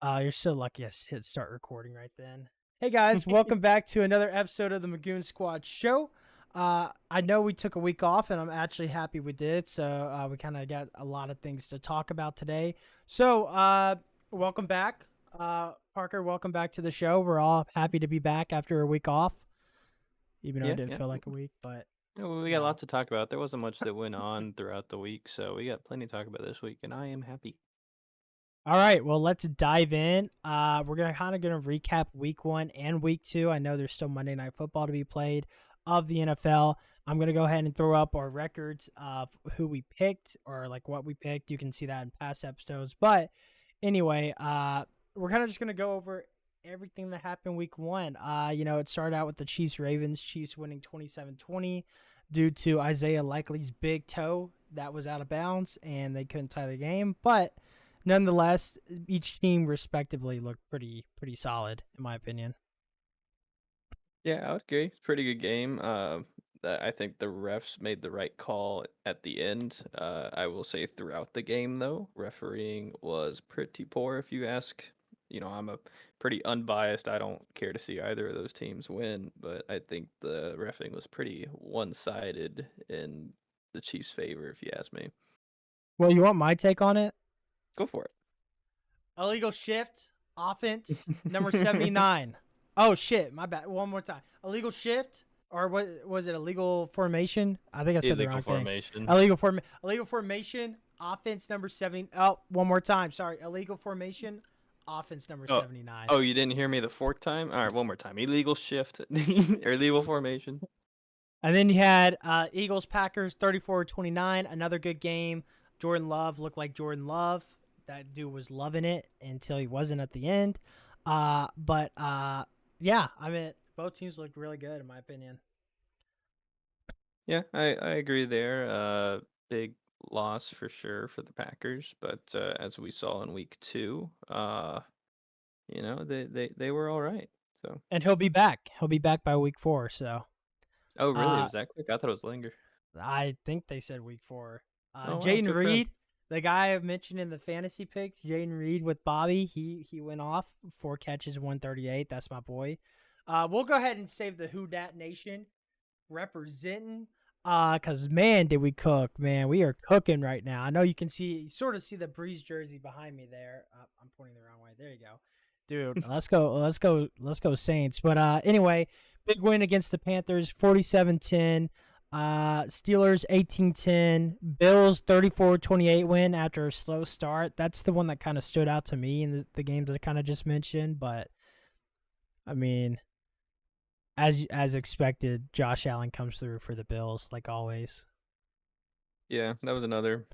You're so lucky I hit start recording right then. Hey guys, welcome back to another episode of the Magoon Squad Show. I know we took a week off, and I'm actually happy we did. So we kind of got a lot of things to talk about today. So welcome back, Parker. Welcome back to the show. We're all happy to be back after a week off, even though it Yeah, didn't yeah. feel like a week. But Yeah, well, we you got know, lots to talk about. There wasn't much that went on throughout the week, so we got plenty to talk about this week, and I am happy. all right, well, let's dive in. We're gonna recap week 1 and week 2. I know there's still Monday Night Football to be played of the NFL. I'm gonna go ahead and throw up our records of who we picked or like what we picked. You can see that in past episodes. But anyway, we're kind of just gonna go over everything that happened week 1. It started out with the Chiefs Ravens. Chiefs winning 27-20 due to Isaiah Likely's big toe that was out of bounds and they couldn't tie the game, but nonetheless, each team respectively looked pretty solid in my opinion. Yeah, I would agree. It's a pretty good game. I think the refs made the right call at the end. I will say throughout the game, though, refereeing was pretty poor, if you ask. I'm a pretty unbiased. I don't care to see either of those teams win, but I think the refereeing was pretty one-sided in the Chiefs' favor, if you ask me. Well, you want my take on it? Go for it. Illegal shift, offense, number 79. Oh shit, my bad. One more time. Illegal shift, or what was it? Illegal formation? I think I said the Illegal wrong thing. formation. Illegal formation, offense number 70. Oh, one more time. Sorry. Illegal formation, offense number Oh, 79. oh, you didn't hear me the fourth time? All right, one more time. Illegal shift or illegal formation. And then you had Eagles Packers 34-29, another good game. Jordan Love looked like Jordan Love. That dude was loving it until he wasn't at the end. Yeah, I mean, both teams looked really good in my opinion. Yeah, I agree there. Big loss for sure for the Packers, but as we saw in week 2, they were all right. So. And he'll be back. He'll be back by week 4. So Oh, really? uh, Was that quick? I thought it was longer. I think they said week 4. Oh wow, Jaden good for him. Reed, the guy I've mentioned in the fantasy picks, Jaden Reed with Bobby, he went off 4 catches, 138. That's my boy. We'll go ahead and save the Who Dat Nation representing. Cause man, did we cook, man. We are cooking right now. I know you can sort of see the Breeze jersey behind me there. I'm pointing the wrong way. There you go. Dude, let's go Saints. But anyway, big win against the Panthers, 47-10. Steelers 18-10. Bills 34-28 win after a slow start. That's the one that kind of stood out to me in the games that I kind of just mentioned. But I mean, as expected, Josh Allen comes through for the Bills like always. Yeah, that was another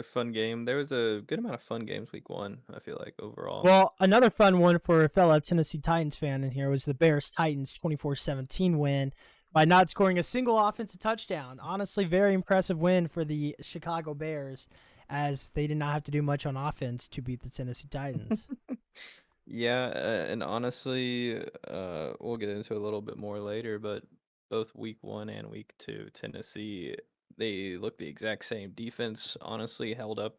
fun game. There was a good amount of fun games week 1, I feel like overall. Well, another fun one for a fellow Tennessee Titans fan in here was the Bears Titans 24-17 win by not scoring a single offensive touchdown. Honestly, very impressive win for the Chicago Bears, as they did not have to do much on offense to beat the Tennessee Titans. Yeah, and honestly, we'll get into a little bit more later, but both week 1 and week 2, Tennessee, they look the exact same. Defense honestly held up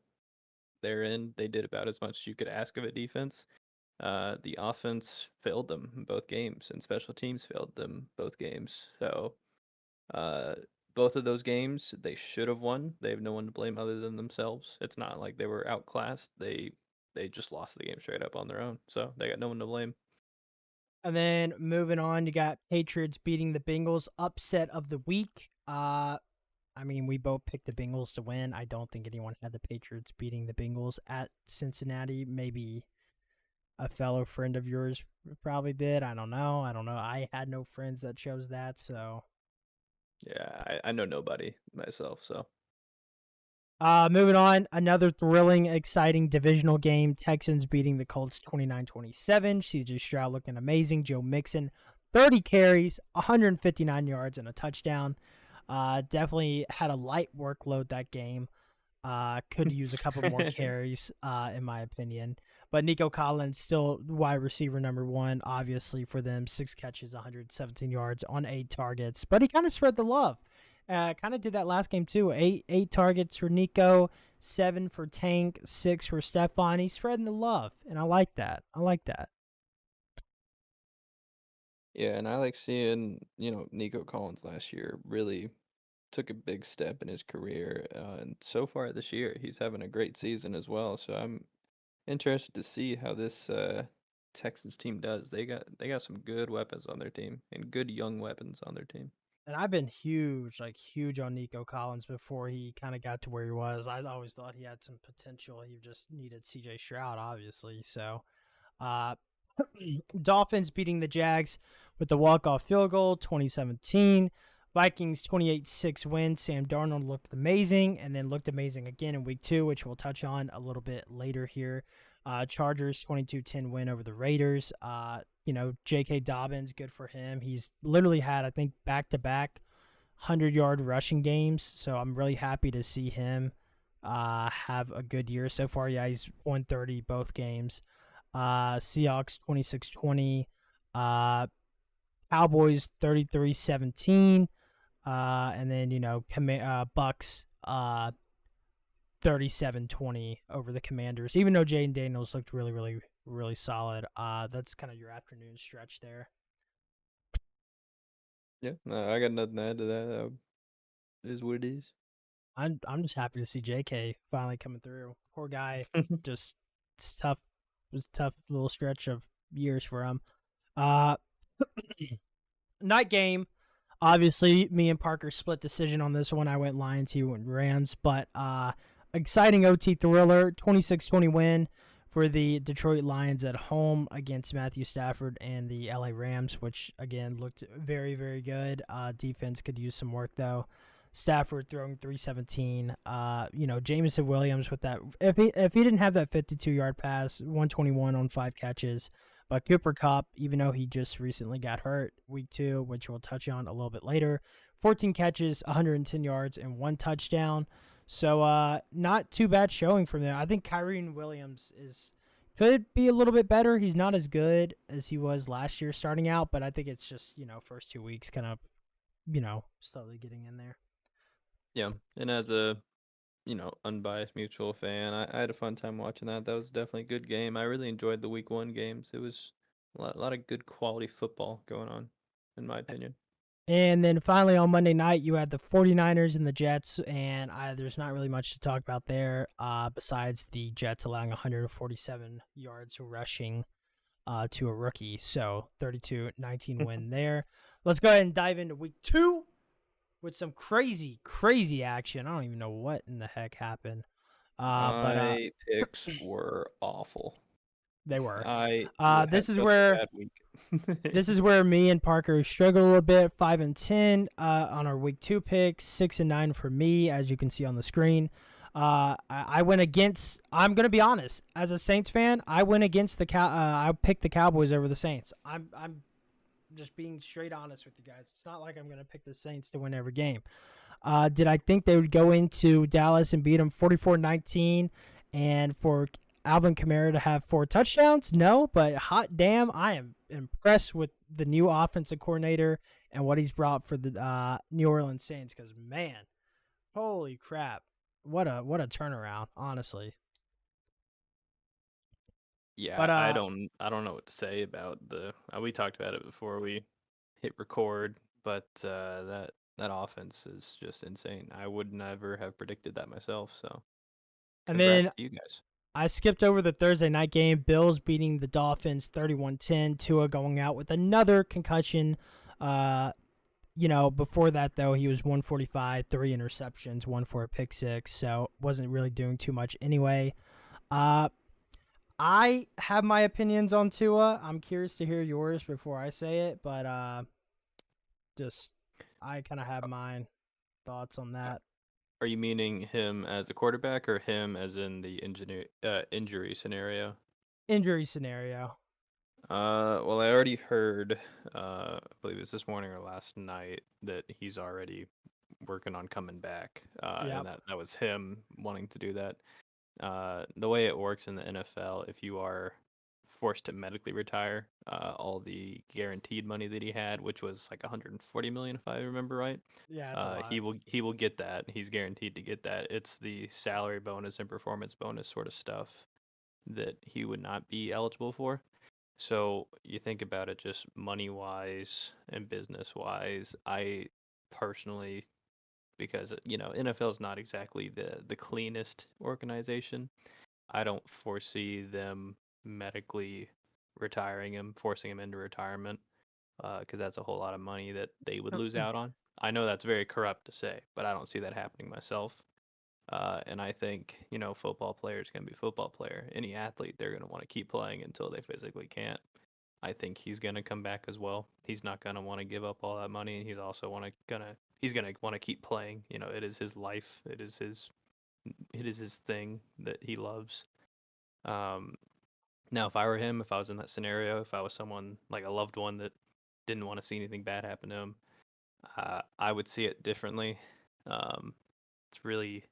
their end. They did about as much as you could ask of a defense. The offense failed them in both games, and special teams failed them both games. So, both of those games they should have won. They have no one to blame other than themselves. It's not like they were outclassed. They just lost the game straight up on their own. So they got no one to blame. And then moving on, you got Patriots beating the Bengals, upset of the week. I mean, we both picked the Bengals to win. I don't think anyone had the Patriots beating the Bengals at Cincinnati. Maybe a fellow friend of yours probably did. I don't know. I had no friends that chose that, so. Yeah, I know nobody myself, so. Moving on, another thrilling, exciting divisional game. Texans beating the Colts 29-27. CJ Stroud looking amazing. Joe Mixon, 30 carries, 159 yards, and a touchdown. Definitely had a light workload that game. Could use a couple more carries, in my opinion. But Nico Collins still wide receiver number 1, obviously for them. 6 catches, 117 yards on 8 targets. But he kind of spread the love. Kind of did that last game too. Eight targets for Nico, 7 for Tank, 6 for Stefan. He's spreading the love, and I like that. I like that. Yeah, and I like seeing, Nico Collins last year really took a big step in his career, and so far this year he's having a great season as well. So I'm interested to see how this Texans team does. They got some good weapons on their team and good young weapons on their team. And I've been huge, like huge on Nico Collins before he kind of got to where he was. I always thought he had some potential. He just needed CJ Stroud, obviously. So, uh, Dolphins beating the Jags with the walk-off field goal, 2017. Vikings 28-6 win. Sam Darnold looked amazing and then looked amazing again in week 2, which we'll touch on a little bit later here. Chargers 22-10 win over the Raiders. J.K. Dobbins, good for him. He's literally had, I think, back-to-back 100-yard rushing games, so I'm really happy to see him have a good year so far. Yeah, he's 130 both games. Seahawks 26-20. Cowboys 33-17. And then, Bucks 37-20 over the Commanders. Even though Jaden Daniels looked really, really, really solid. That's kind of your afternoon stretch there. Yeah, no, I got nothing to add to that. It is what it is. I'm just happy to see JK finally coming through. Poor guy, just it's tough. It was a tough little stretch of years for him. Uh, Night game. Obviously, me and Parker split decision on this one. I went Lions, he went Rams. But exciting OT thriller, 26-20 win for the Detroit Lions at home against Matthew Stafford and the LA Rams, which, again, looked very, very good. Defense could use some work, though. Stafford throwing 317. Jameson Williams with that. If he didn't have that 52-yard pass, 121 on 5 catches. But Cooper Kupp, even though he just recently got hurt week 2, which we'll touch on a little bit later, 14 catches, 110 yards, and 1 touchdown. So not too bad showing from them. I think Kyren Williams could be a little bit better. He's not as good as he was last year starting out, but I think it's just, first 2 weeks kind of, slowly getting in there. Yeah, and as a unbiased mutual fan, I had a fun time watching that. That was definitely a good game. I really enjoyed the week 1 games. It was a lot of good quality football going on, in my opinion. And then finally on Monday night, you had the 49ers and the Jets, and there's not really much to talk about there besides the Jets allowing 147 yards rushing to a rookie. So 32-19 win there. Let's go ahead and dive into week 2 with some crazy, crazy action. I don't even know what in the heck happened. My picks were awful. They were. Had This is such a where bad week. this is where me and Parker struggle a little bit. 5-10 on our week 2 picks. 6-9 for me, as you can see on the screen. I went against. I'm gonna be honest. As a Saints fan, I went against the I picked the Cowboys over the Saints. I'm just being straight honest with you guys. It's not like I'm gonna pick the Saints to win every game. Did I think they would go into Dallas and beat them 44-19, and for Alvin Kamara to have 4 touchdowns? No, but hot damn, I am impressed with the new offensive coordinator and what he's brought for the New Orleans Saints. Because man, holy crap, what a turnaround, honestly. Yeah, But I don't know what to say about the. We talked about it before we hit record, but that offense is just insane. I would never have predicted that myself. So, and congrats then to you guys. I skipped over the Thursday night game. Bills beating the Dolphins 31-10. Tua going out with another concussion. Before that, though, he was 145, 3 interceptions, 1 for a pick 6. So wasn't really doing too much anyway. I have my opinions on Tua. I'm curious to hear yours before I say it, but I kind of have my thoughts on that. Are you meaning him as a quarterback or him as in the injury scenario? Injury scenario. Well, I already heard, I believe it was this morning or last night, that he's already working on coming back, Yep. and that was him wanting to do that. The way it works in the NFL, if you are forced to medically retire. All the guaranteed money that he had, which was like 140 million, if I remember right. Yeah, it's a lot. He will get that. He's guaranteed to get that. It's the salary bonus and performance bonus sort of stuff that he would not be eligible for. So you think about it just money wise and business wise. I personally, because NFL is not exactly the cleanest organization. I don't foresee them medically retiring him, forcing him into retirement, because that's a whole lot of money that they would lose out on. I know that's very corrupt to say, but I don't see that happening myself. And I think, football players can be football player. Any athlete, they're going to want to keep playing until they physically can't. I think he's going to come back as well. He's not going to want to give up all that money. He's going to want to keep playing. It is his life. It is his thing that he loves. Um, Now, if I were him, if I was in that scenario, if I was someone like a loved one that didn't want to see anything bad happen to him, I would see it differently. It's really,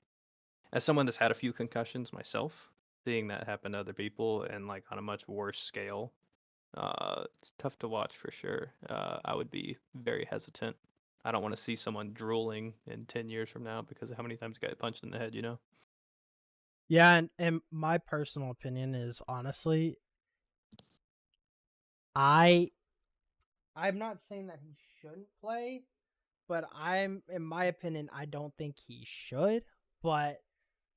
as someone that's had a few concussions myself, seeing that happen to other people and like on a much worse scale, it's tough to watch for sure. I would be very hesitant. I don't want to see someone drooling in 10 years from now because of how many times he got punched in the head. Yeah, and my personal opinion is honestly, I I'm not saying that he shouldn't play, but in my opinion, I don't think he should. But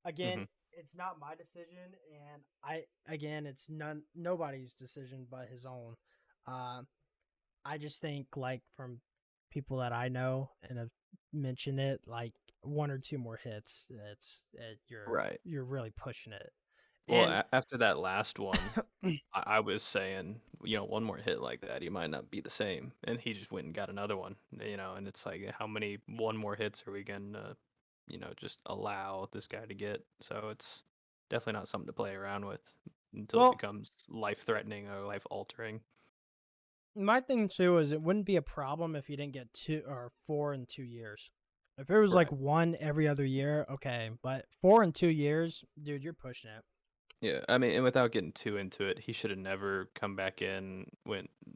again, Hmm. it's not my decision, and it's nobody's decision but his own. Uh, I just think like from people that I know and have mentioned it, like one or two more hits, Right. you're really pushing it. Well, And after that last one, I was saying, one more hit like that, he might not be the same. And he just went and got another one. And it's like, how many one more hits are we going to, just allow this guy to get? So it's definitely not something to play around with until it well, becomes life threatening or life altering. my thing too is it wouldn't be a problem if you didn't get 2 or 4 in 2 years. If it was like Right. one every other year, okay, but 4 in 2 years, dude, you're pushing it. Yeah. I mean, and without getting too into it, he should have never come back in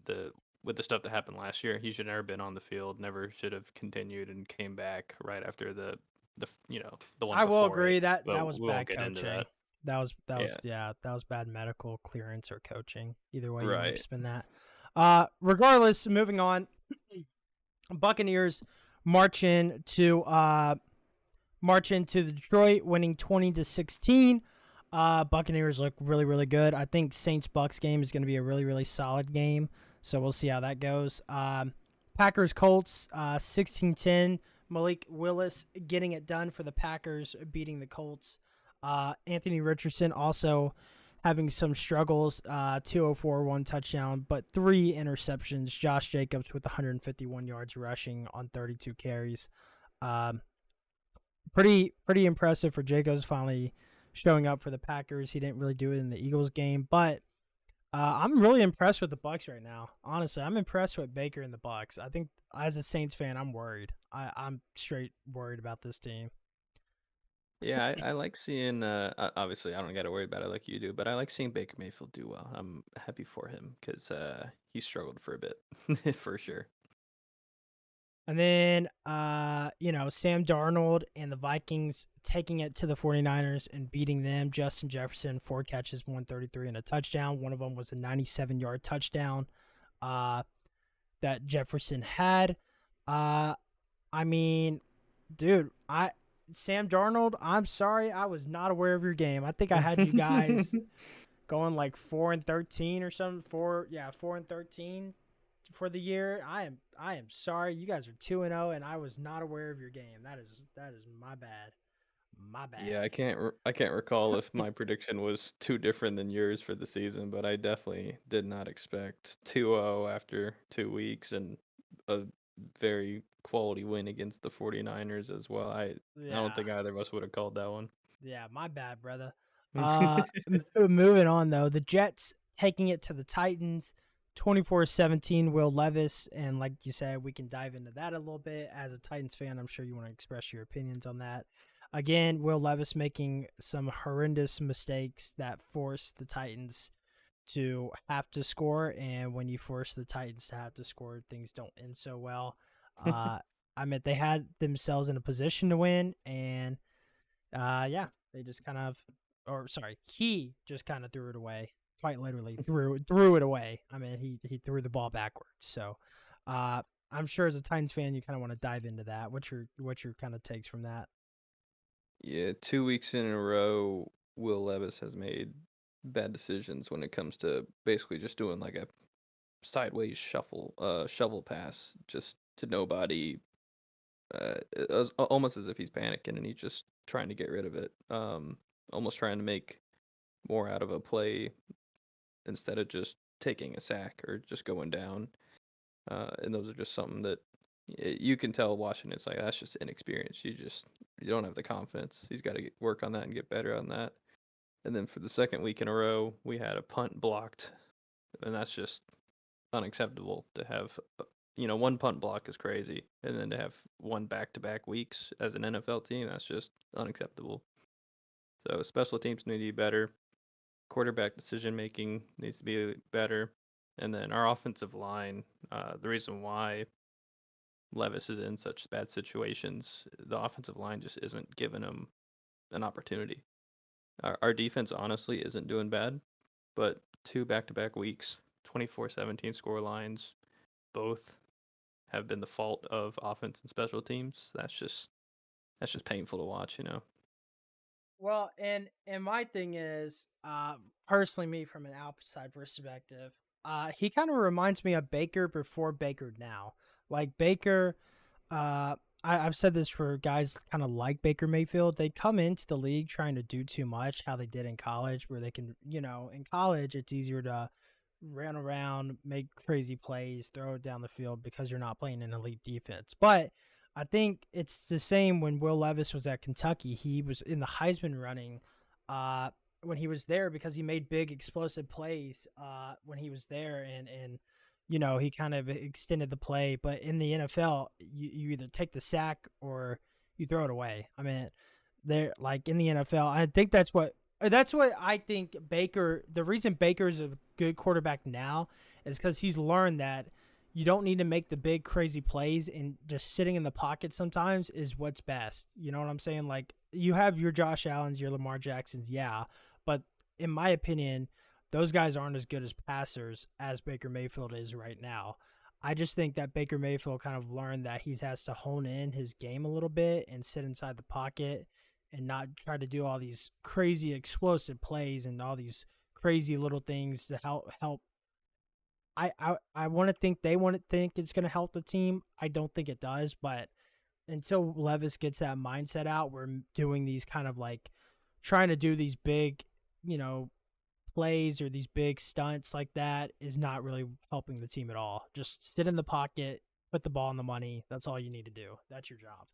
the with the stuff that happened last year. He should have never been on the field, never should have continued and came back right after the one I will before it. agree that But that was we won't bad get into coaching. that. Yeah. That was bad medical clearance or coaching. Either way you want to Right. spin that. Regardless, moving on. Buccaneers march in to march into Detroit, winning 20-16. Buccaneers look really, really good. I think Saints Bucks game is going to be a really, really solid game. So we'll see how that goes. Packers Colts 16-10. Malik Willis getting it done for the Packers, beating the Colts. Anthony Richardson also having some struggles. 204, one touchdown, but 3 interceptions. Josh Jacobs with 151 yards rushing on 32 carries. Um, pretty impressive for Jacobs finally showing up for the Packers. He didn't really do it in the Eagles game, but I'm really impressed with the Bucks right now. Honestly, I'm impressed with Baker and the Bucks. I think as a Saints fan, I'm worried. I'm straight worried about this team. Yeah, I like seeing obviously I don't got to worry about it like you do, but I like seeing Baker Mayfield do well. I'm happy for him cuz he struggled for a bit for sure. And then, Sam Darnold and the Vikings taking it to the 49ers and beating them. Justin Jefferson, 4 catches, 133 and a touchdown. One of them was a 97-yard touchdown that Jefferson had. I mean, dude, Sam Darnold, I'm sorry, I was not aware of your game. I think I had you guys going like 4-13 or something. 4-13 for the year. I am sorry. You guys are 2-0 and I was not aware of your game. That is my bad. My Yeah, bad. I can't recall if my prediction was too different than yours for the season, but I definitely did not expect 2-0 after 2 weeks and a very quality win against the 49ers as well. I don't Yeah. think either of us would have called that one. Yeah, my bad, brother. Moving on though, the Jets taking it to the Titans, 24-17. Will Levis, and like you said, we can dive into that a little bit. As a Titans fan, I'm sure you want to express your opinions on that. Again, Will Levis making some horrendous mistakes that forced the Titans to have to score, and when you force the Titans to have to score, things don't end so well. Uh, I mean, they had themselves in a position to win, and yeah, they just kind of, or sorry, he just kind of threw it away. Quite literally threw it away. I mean, he threw the ball backwards. So, I'm sure as a Titans fan, you kind of want to dive into that. What's your kind of takes from that? Yeah, 2 weeks in a row, Will Levis has made bad decisions when it comes to basically just doing like a sideways shovel pass just to nobody, almost as if he's panicking and he's just trying to get rid of it. Almost trying to make more out of a play instead of just taking a sack or just going down. And those are just something that you can tell watching. It's like that's just inexperience. You don't have the confidence. He's got to work on that and get better on that. And then for the second week in a row, we had a punt blocked, and that's just unacceptable to have. One punt block is crazy, and then to have one back-to-back weeks as an NFL team, that's just unacceptable. So special teams need to be better. Quarterback decision making needs to be better, and then our offensive line. The reason why Levis is in such bad situations, the offensive line just isn't giving him an opportunity. Our defense honestly isn't doing bad, but two back-to-back weeks, 24-17 score lines, both have been the fault of offense and special teams. That's just painful to watch, you know. Well, and my thing is, personally, me from an outside perspective, he kind of reminds me of Baker before Baker now. Like Baker, I've said this for guys kind of like Baker Mayfield. They come into the league trying to do too much, how they did in college, where they can, in college it's easier to run around, make crazy plays, throw it down the field because you're not playing an elite defense. But I think it's the same when Will Levis was at Kentucky. He was in the Heisman running when he was there because he made big explosive plays when he was there, and he kind of extended the play. But in the NFL, you either take the sack or you throw it away. I mean, they're like in the NFL. I think that's what I think Baker. The reason Baker's a good quarterback now is because he's learned that you don't need to make the big crazy plays, and just sitting in the pocket sometimes is what's best. You know what I'm saying? Like you have your Josh Allens, your Lamar Jacksons, yeah, but in my opinion, those guys aren't as good as passers as Baker Mayfield is right now. I just think that Baker Mayfield kind of learned that he has to hone in his game a little bit and sit inside the pocket and not try to do all these crazy explosive plays and all these crazy little things to help. I want to think they want to think it's going to help the team. I don't think it does, but until Levis gets that mindset out, we're doing these kind of like trying to do these big, you know, plays or these big stunts like that is not really helping the team at all. Just sit in the pocket, put the ball in the money. That's all you need to do. That's your job.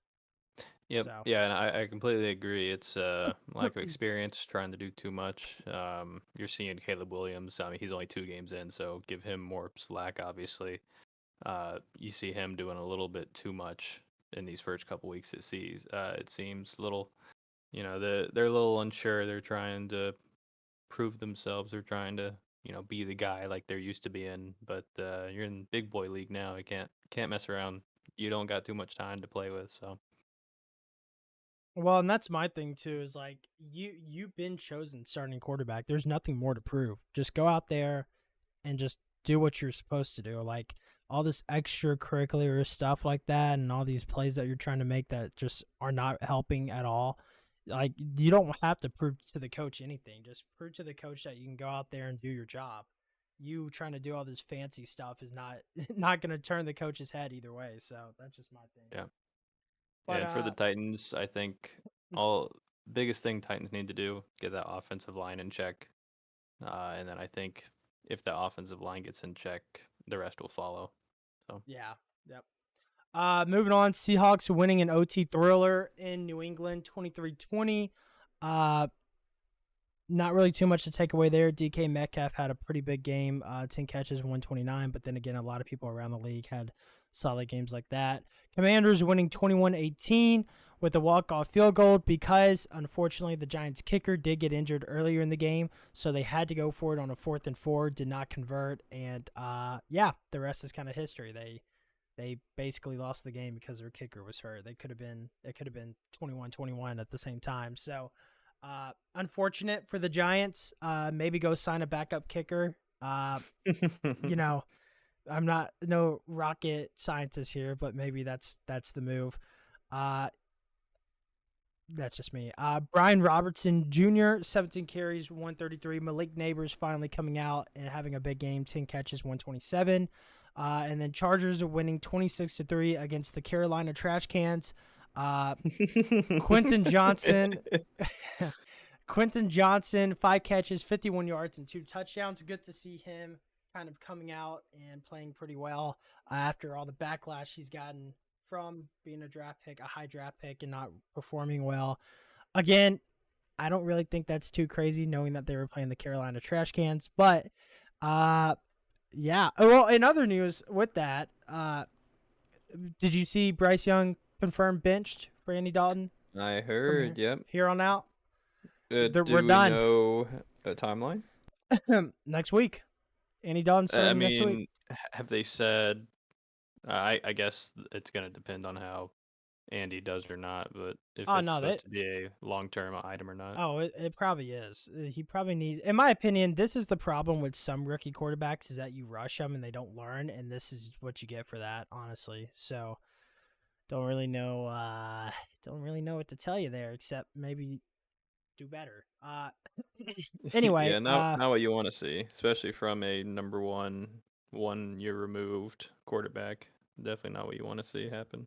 Yep. So, Yeah, and I completely agree. It's lack of experience, trying to do too much. You're seeing Caleb Williams. I mean, he's only 2 games in, so give him more slack, obviously. You see him doing a little bit too much in these first couple weeks. It seems little, they're a little unsure. They're trying to prove themselves. They're trying to, be the guy like they're used to being. But you're in big boy league now. You can't mess around. You don't got too much time to play with, so. well, and that's my thing too. Is like you've been chosen starting quarterback. There's nothing more to prove. Just go out there and just do what you're supposed to do. Like all this extracurricular stuff like that, and all these plays that you're trying to make that just are not helping at all. Like you don't have to prove to the coach anything. Just prove to the coach that you can go out there and do your job. You trying to do all this fancy stuff is not not going to turn the coach's head either way. So that's just my thing. Yeah. Yeah, But and for the Titans, I think all biggest thing Titans need to do, get that offensive line in check. And then I think if the offensive line gets in check, the rest will follow. So yeah, yep. Moving on, Seahawks winning an OT thriller in New England, 23-20. Uh, Not really too much to take away there. DK Metcalf had a pretty big game, 10 catches, 129. But then again, a lot of people around the league had solid games like that. Commanders winning 21-18. with a walk-off field goal because, unfortunately, the Giants' kicker did get injured earlier in the game, so they had to go for it on a 4th and 4, did not convert, and the rest is kind of history. They basically lost the game because their kicker was hurt. It could have been 21-21 at the same time. So, unfortunate for the Giants. Maybe go sign a backup kicker. You know, I'm not no rocket scientist here, but maybe that's the move. That's just me. Brian Robertson Jr., 17 carries, 133. Malik Neighbors finally coming out and having a big game, 10 catches, 127. And then Chargers are winning 26-3 against the Carolina Trash Cans. Quentin Johnson, 5 catches, 51 yards, and 2 touchdowns. Good to see him kind of coming out and playing pretty well after all the backlash he's gotten from being a high draft pick, and not performing well. Again, I don't really think that's too crazy knowing that they were playing the Carolina Trash Cans. But, yeah. Well, in other news with that, did you see Bryce Young confirmed benched for Andy Dalton? I heard, yep. Here on out? Do we're we done. know a timeline? Next week. Andy Dalton starting next week. Have they said... I guess it's going to depend on how Andy does or not, but if supposed to be a long-term item or not. Oh, it probably is. He probably needs, in my opinion, this is the problem with some rookie quarterbacks, is that you rush them and they don't learn, and this is what you get for that, honestly. So, don't really know what to tell you there, except maybe do better. Anyway. Yeah, not what you want to see, especially from a number 1 year removed quarterback. Definitely not what you want to see happen.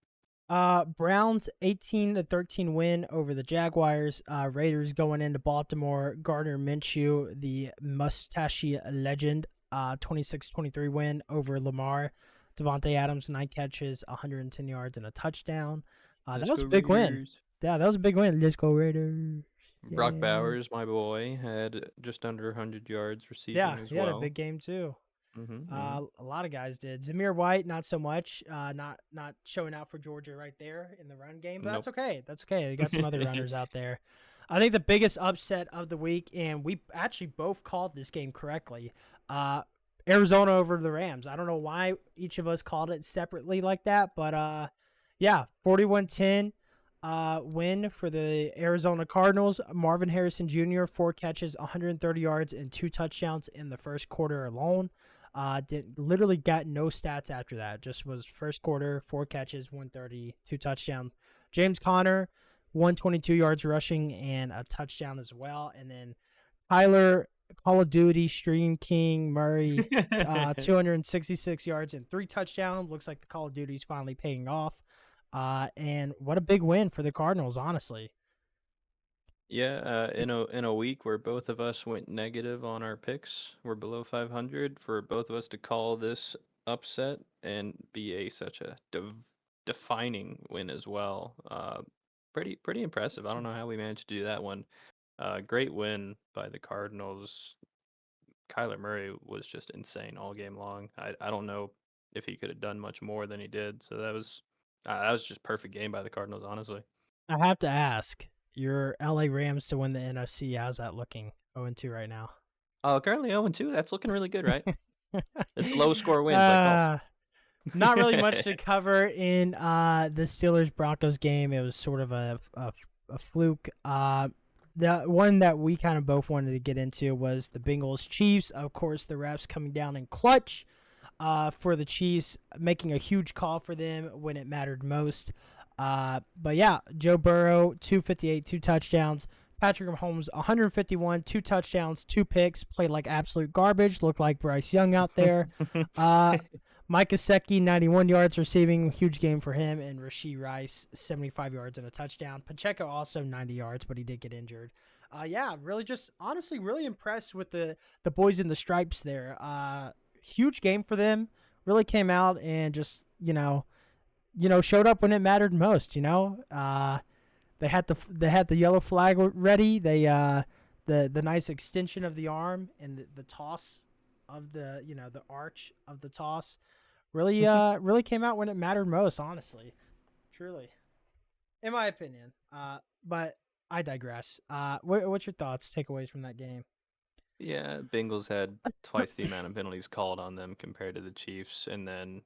Browns 18-13 win over the Jaguars. Raiders going into Baltimore. Gardner Minshew, the mustachey legend, 26-23 win over Lamar. Devontae Adams, 9 catches, 110 yards, and a touchdown. That was a big win. Yeah, that was a big win. Let's go Raiders. Yeah. Brock Bowers, my boy, had just under 100 yards receiving as well. Yeah, he had a big game too. A lot of guys did. Zamir White, not so much. Not showing out for Georgia right there in the run game, but That's okay. That's okay. We got some other runners out there. I think the biggest upset of the week, and we actually both called this game correctly, Arizona over the Rams. I don't know why each of us called it separately like that, but 41-10 win for the Arizona Cardinals. Marvin Harrison Jr., 4 catches, 130 yards, and 2 touchdowns in the first quarter alone. Literally got no stats after that. Just was first quarter, 4 catches, 130, 2 touchdowns. James Conner, 122 yards rushing and a touchdown as well. And then Tyler Call of Duty Stream King Murray, 266 yards and 3 touchdowns. Looks like the Call of Duty's finally paying off. And what a big win for the Cardinals, honestly. Yeah, in a week where both of us went negative on our picks, we're below 500, for both of us to call this upset and be such a defining win as well. Pretty impressive. I don't know how we managed to do that one. Great win by the Cardinals. Kyler Murray was just insane all game long. I don't know if he could have done much more than he did. So that was just perfect game by the Cardinals, honestly. I have to ask, your LA Rams to win the NFC, how's that looking? 0-2 right now. Currently 0-2. That's looking really good, right? It's low score wins. Like not really much to cover in the Steelers-Broncos game. It was sort of a fluke. The one that we kind of both wanted to get into was the Bengals-Chiefs. Of course, the refs coming down in clutch for the Chiefs, making a huge call for them when it mattered most. But yeah, Joe Burrow, 258, 2 touchdowns. Patrick Mahomes, 151, 2 touchdowns, 2 picks. Played like absolute garbage. Looked like Bryce Young out there. Mike Gesicki, 91 yards receiving. Huge game for him. And Rashee Rice, 75 yards and a touchdown. Pacheco also 90 yards, but he did get injured. Honestly, really impressed with the boys in the stripes there. Huge game for them. Really came out and just, showed up when it mattered most. They had the yellow flag ready. They the nice extension of the arm and the toss of the arch of the toss really came out when it mattered most. Honestly, truly. in my opinion. But I digress. What's your thoughts, takeaways from that game? Yeah, Bengals had twice the amount of penalties called on them compared to the Chiefs, and then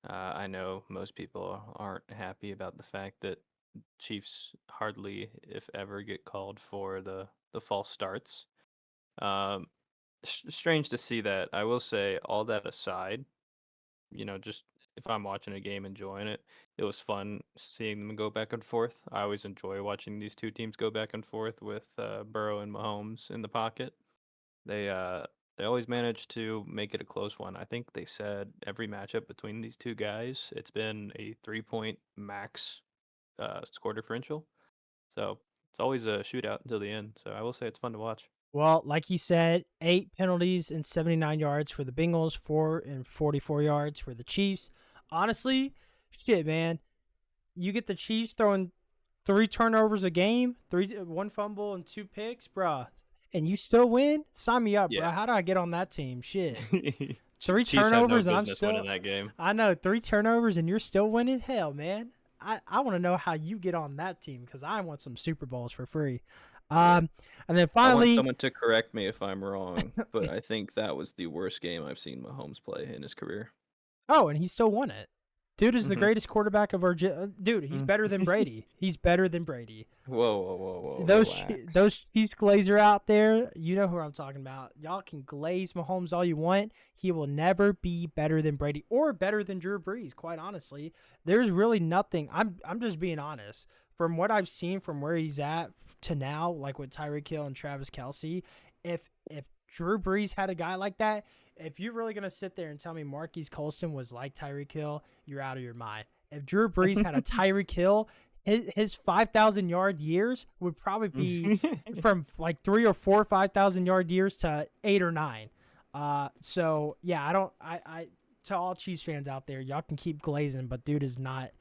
I know most people aren't happy about the fact that Chiefs hardly, if ever, get called for the false starts. Um, Strange to see that. I will say, all that aside, just if I'm watching a game enjoying it, it was fun seeing them go back and forth. I always enjoy watching these two teams go back and forth with Burrow and Mahomes in the pocket. They uh they always manage to make it a close one. I think they said every matchup between these two guys, it's been a 3-point max score differential. So it's always a shootout until the end. So I will say it's fun to watch. Well, like you said, 8 penalties and 79 yards for the Bengals, 4 and 44 yards for the Chiefs. Honestly, shit, man. You get the Chiefs throwing 3 turnovers a game, one fumble and 2 picks, bruh, and you still win? Sign me up, Yeah. bruh. How do I get on that team? Shit. Three Chiefs had no turnovers and I'm business winning still. that game. I know 3 turnovers and you're still winning. Hell, man. I want to know how you get on that team because I want some Super Bowls for free. Yeah. And then I want finally, someone to correct me if I'm wrong, but I think that was the worst game I've seen Mahomes play in his career. oh, and he still won it. Dude is the Mhm. greatest quarterback of our. Dude, he's better than Brady. He's better than Brady. Whoa, whoa, whoa, whoa! Relax. Those Chiefs glazer out there, you know who I'm talking about. Y'all can glaze Mahomes all you want. He will never be better than Brady or better than Drew Brees. Quite honestly, there's really nothing. I'm just being honest. From what I've seen from where he's at to now, like with Tyreek Hill and Travis Kelce, if Drew Brees had a guy like that, if you're really gonna sit there and tell me Marquise Colston was like Tyreek Hill, you're out of your mind. If Drew Brees had a Tyreek Hill, his 5,000 yard years would probably be from like 3 or 4 5,000 yard years to 8 or 9. So yeah, I to all Chiefs fans out there, y'all can keep glazing, but dude is not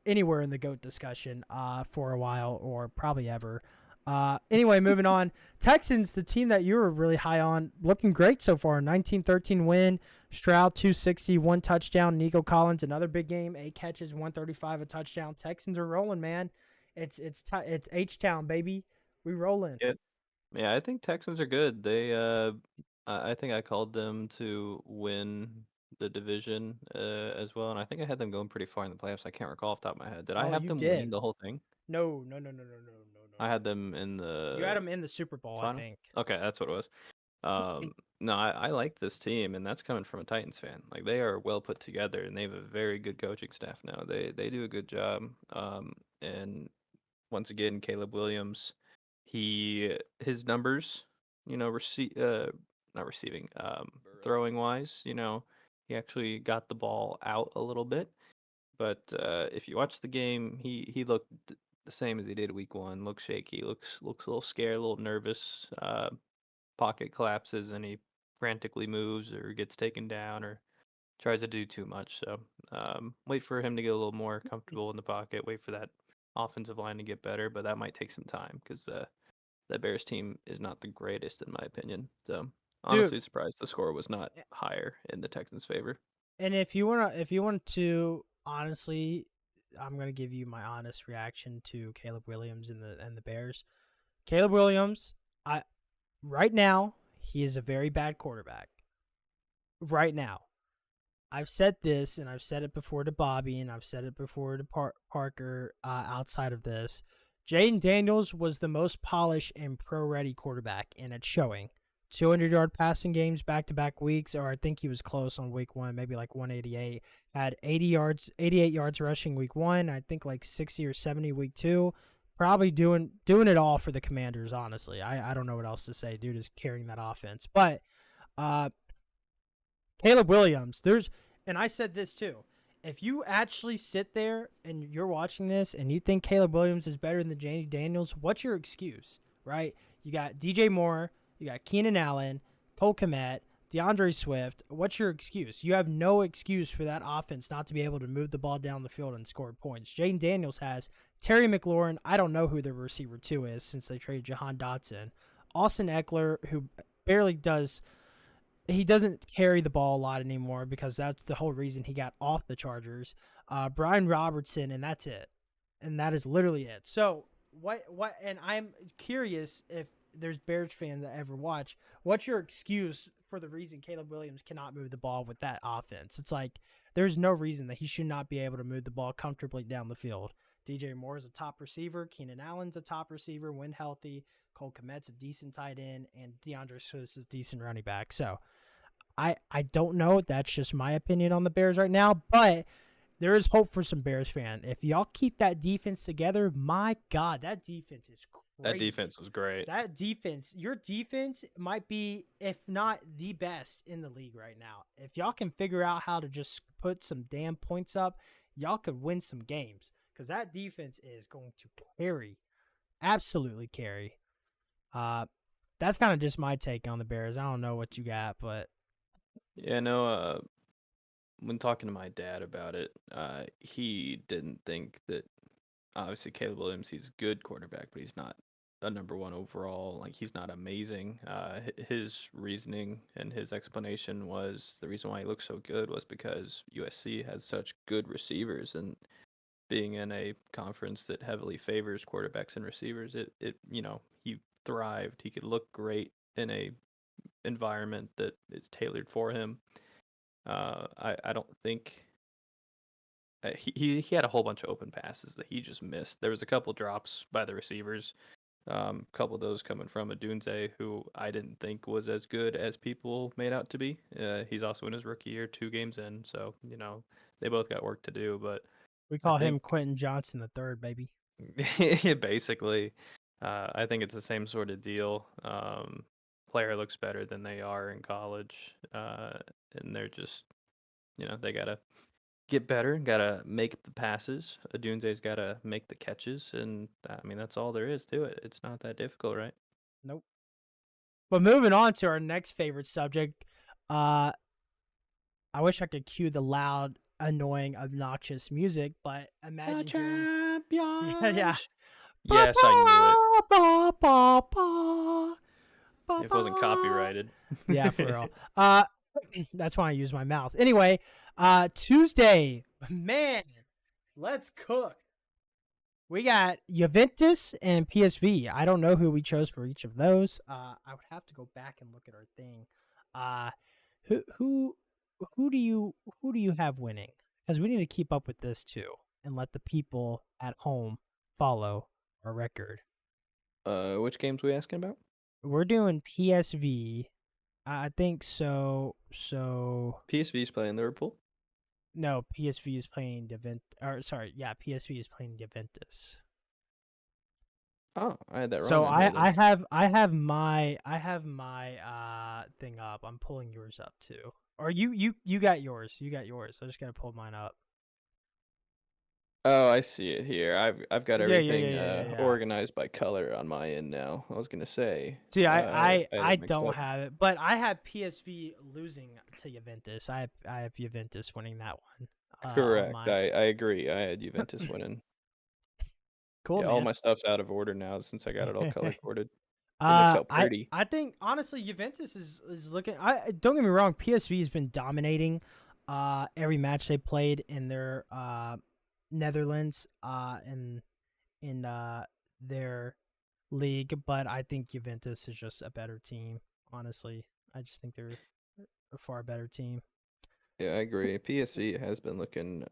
anywhere in the GOAT discussion for a while or probably ever. Anyway, moving on. Texans, the team that you were really high on, looking great so far. 19-13 win. Stroud 260, 1 touchdown. Nico Collins, another big game, 8 catches, 135, a touchdown. Texans are rolling, man. It's H-Town, baby. We rolling. Yeah, yeah, I think Texans are good. I think I called them to win the division as well, and I think I had them going pretty far in the playoffs. I can't recall off the top of my head. Did I Oh, have you them winning did. the whole thing? No, no, no, no, no, no, no, no, I no. had them in You had the them in the Super Bowl, I final. think. Okay, that's what it was. No, I like this team, and that's coming from a Titans fan. Like they are well put together, and they have a very good coaching staff now. They do a good job. And once again, Caleb Williams, his numbers, not receiving, throwing wise, he actually got the ball out a little bit. But if you watch the game, he looked the same as he did week one. Looks shaky, looks a little scared, a little nervous. Pocket collapses and he frantically moves or gets taken down or tries to do too much. So wait for him to get a little more comfortable in the pocket. Wait for that offensive line to get better, but that might take some time because that Bears team is not the greatest in my opinion. So Dude, honestly, surprised the score was not higher in the Texans' favor. and if you want to honestly, I'm gonna give you my honest reaction to Caleb Williams and the Bears. Caleb Williams, I right now he is a very bad quarterback. Right now, I've said this and I've said it before to Bobby and I've said it before to Parker. Outside of this, Jaden Daniels was the most polished and pro-ready quarterback, and it's showing. 200-yard passing games back-to-back weeks, or I think he was close on week one, maybe like 188. Had 88 yards rushing week one. I think like 60 or 70 week two. Probably doing it all for the Commanders. Honestly, I don't know what else to say. Dude is carrying that offense, but uh, Caleb Williams, and I said this too. If you actually sit there and you're watching this and you think Caleb Williams is better than Jaden Daniels, what's your excuse, right? You got DJ Moore, you got Keenan Allen, Cole Kmet, DeAndre Swift. What's your excuse? You have no excuse for that offense not to be able to move the ball down the field and score points. Jaden Daniels has Terry McLaurin. I don't know who the receiver 2 is since they traded Jahan Dotson. Austin Eckler, who barely does – he doesn't carry the ball a lot anymore because that's the whole reason he got off the Chargers. Brian Robertson, and that's it. and that is literally it. So what? And I'm curious if there's Bears fans that ever watch. What's your excuse for the reason Caleb Williams cannot move the ball with that offense? It's like there's no reason that he should not be able to move the ball comfortably down the field. DJ Moore is a top receiver. Keenan Allen's a top receiver when healthy. Cole Kmet's a decent tight end, and DeAndre Swift is a decent running back. So I don't know. That's just my opinion on the Bears right now, but there is hope for some Bears fan. If y'all keep that defense together, my God, that defense is That crazy. defense was great. That defense, your defense might be, if not the best in the league right now. If y'all can figure out how to just put some damn points up, y'all could win some games because that defense is going to carry, absolutely carry. That's kind of just my take on the Bears. I don't know what you got, but Yeah, no, when talking to my dad about it, he didn't think that obviously Caleb Williams, he's a good quarterback, but he's not a number one overall. Like he's not amazing. His reasoning and his explanation was the reason why he looked so good was because USC has such good receivers, and being in a conference that heavily favors quarterbacks and receivers, it he thrived. He could look great in a environment that is tailored for him. I don't think he had a whole bunch of open passes that he just missed. There was a couple drops by the receivers. A couple of those coming from Adunze, who I didn't think was as good as people made out to be. He's also in his rookie year, 2 games in, so they both got work to do. But we I call him think Quentin Johnson the third, baby. basically, I think it's the same sort of deal. Player looks better than they are in college, and they're just they gotta get better, gotta make the passes. Adunze's gotta make the catches, and I mean that's all there is to it. It's not that difficult, right? Nope. But moving on to our next favorite subject, I wish I could cue the loud, annoying, obnoxious music, but The imagine hearing, yeah, yeah, champions. ba Yes, I knew it. ba ba ba ba ba It wasn't ba. copyrighted. Yeah, for real. That's why I use my mouth. Anyway, Tuesday, man, let's cook. We got Juventus and PSV. I don't know who we chose for each of those. I would have to go back and look at our thing. Uh, who who who do you have winning? Because we need to keep up with this too, and let the people at home follow our record. Which games we asking about? We're doing PSV. I think so. So PSV's playing Liverpool. no, PSV is playing Juventus. Or sorry, yeah, PSV is playing Juventus. Oh, I had that wrong. So On here, then. I have my thing up. I'm pulling yours up too. Or you got yours. You got yours. I just gotta pull mine up. Oh, I see it here. I've got everything Yeah. organized by color on my end now. I was gonna say. See, I had I it mixed don't up. have it, but I have PSV losing to Juventus. I have Juventus winning that one. On Correct. mine. I agree. I had Juventus winning. Cool, Yeah, all man. my stuff's out of order now since I got it all color coded. It looks all pretty. I think honestly Juventus is looking. I don't get me wrong. PSV has been dominating every match they played in their Netherlands in their league, but I think Juventus is just a better team. Honestly, I just think they're a far better team. Yeah, I agree. PSV has been looking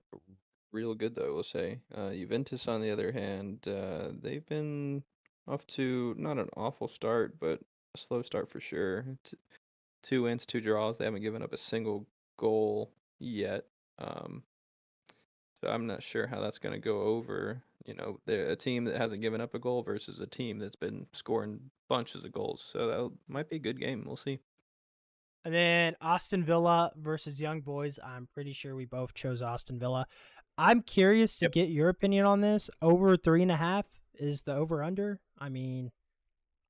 real good though, we'll say. Juventus, on the other hand, they've been off to not an awful start, but a slow start for sure. 2 wins, 2 draws. They haven't given up a single goal yet. Um, so I'm not sure how that's going to go over. They're a team that hasn't given up a goal versus a team that's been scoring bunches of goals. So that might be a good game. We'll see. And then Aston Villa versus Young Boys. I'm pretty sure we both chose Aston Villa. I'm curious to Yep. get your opinion on this. Over 3.5 is the over under. I mean,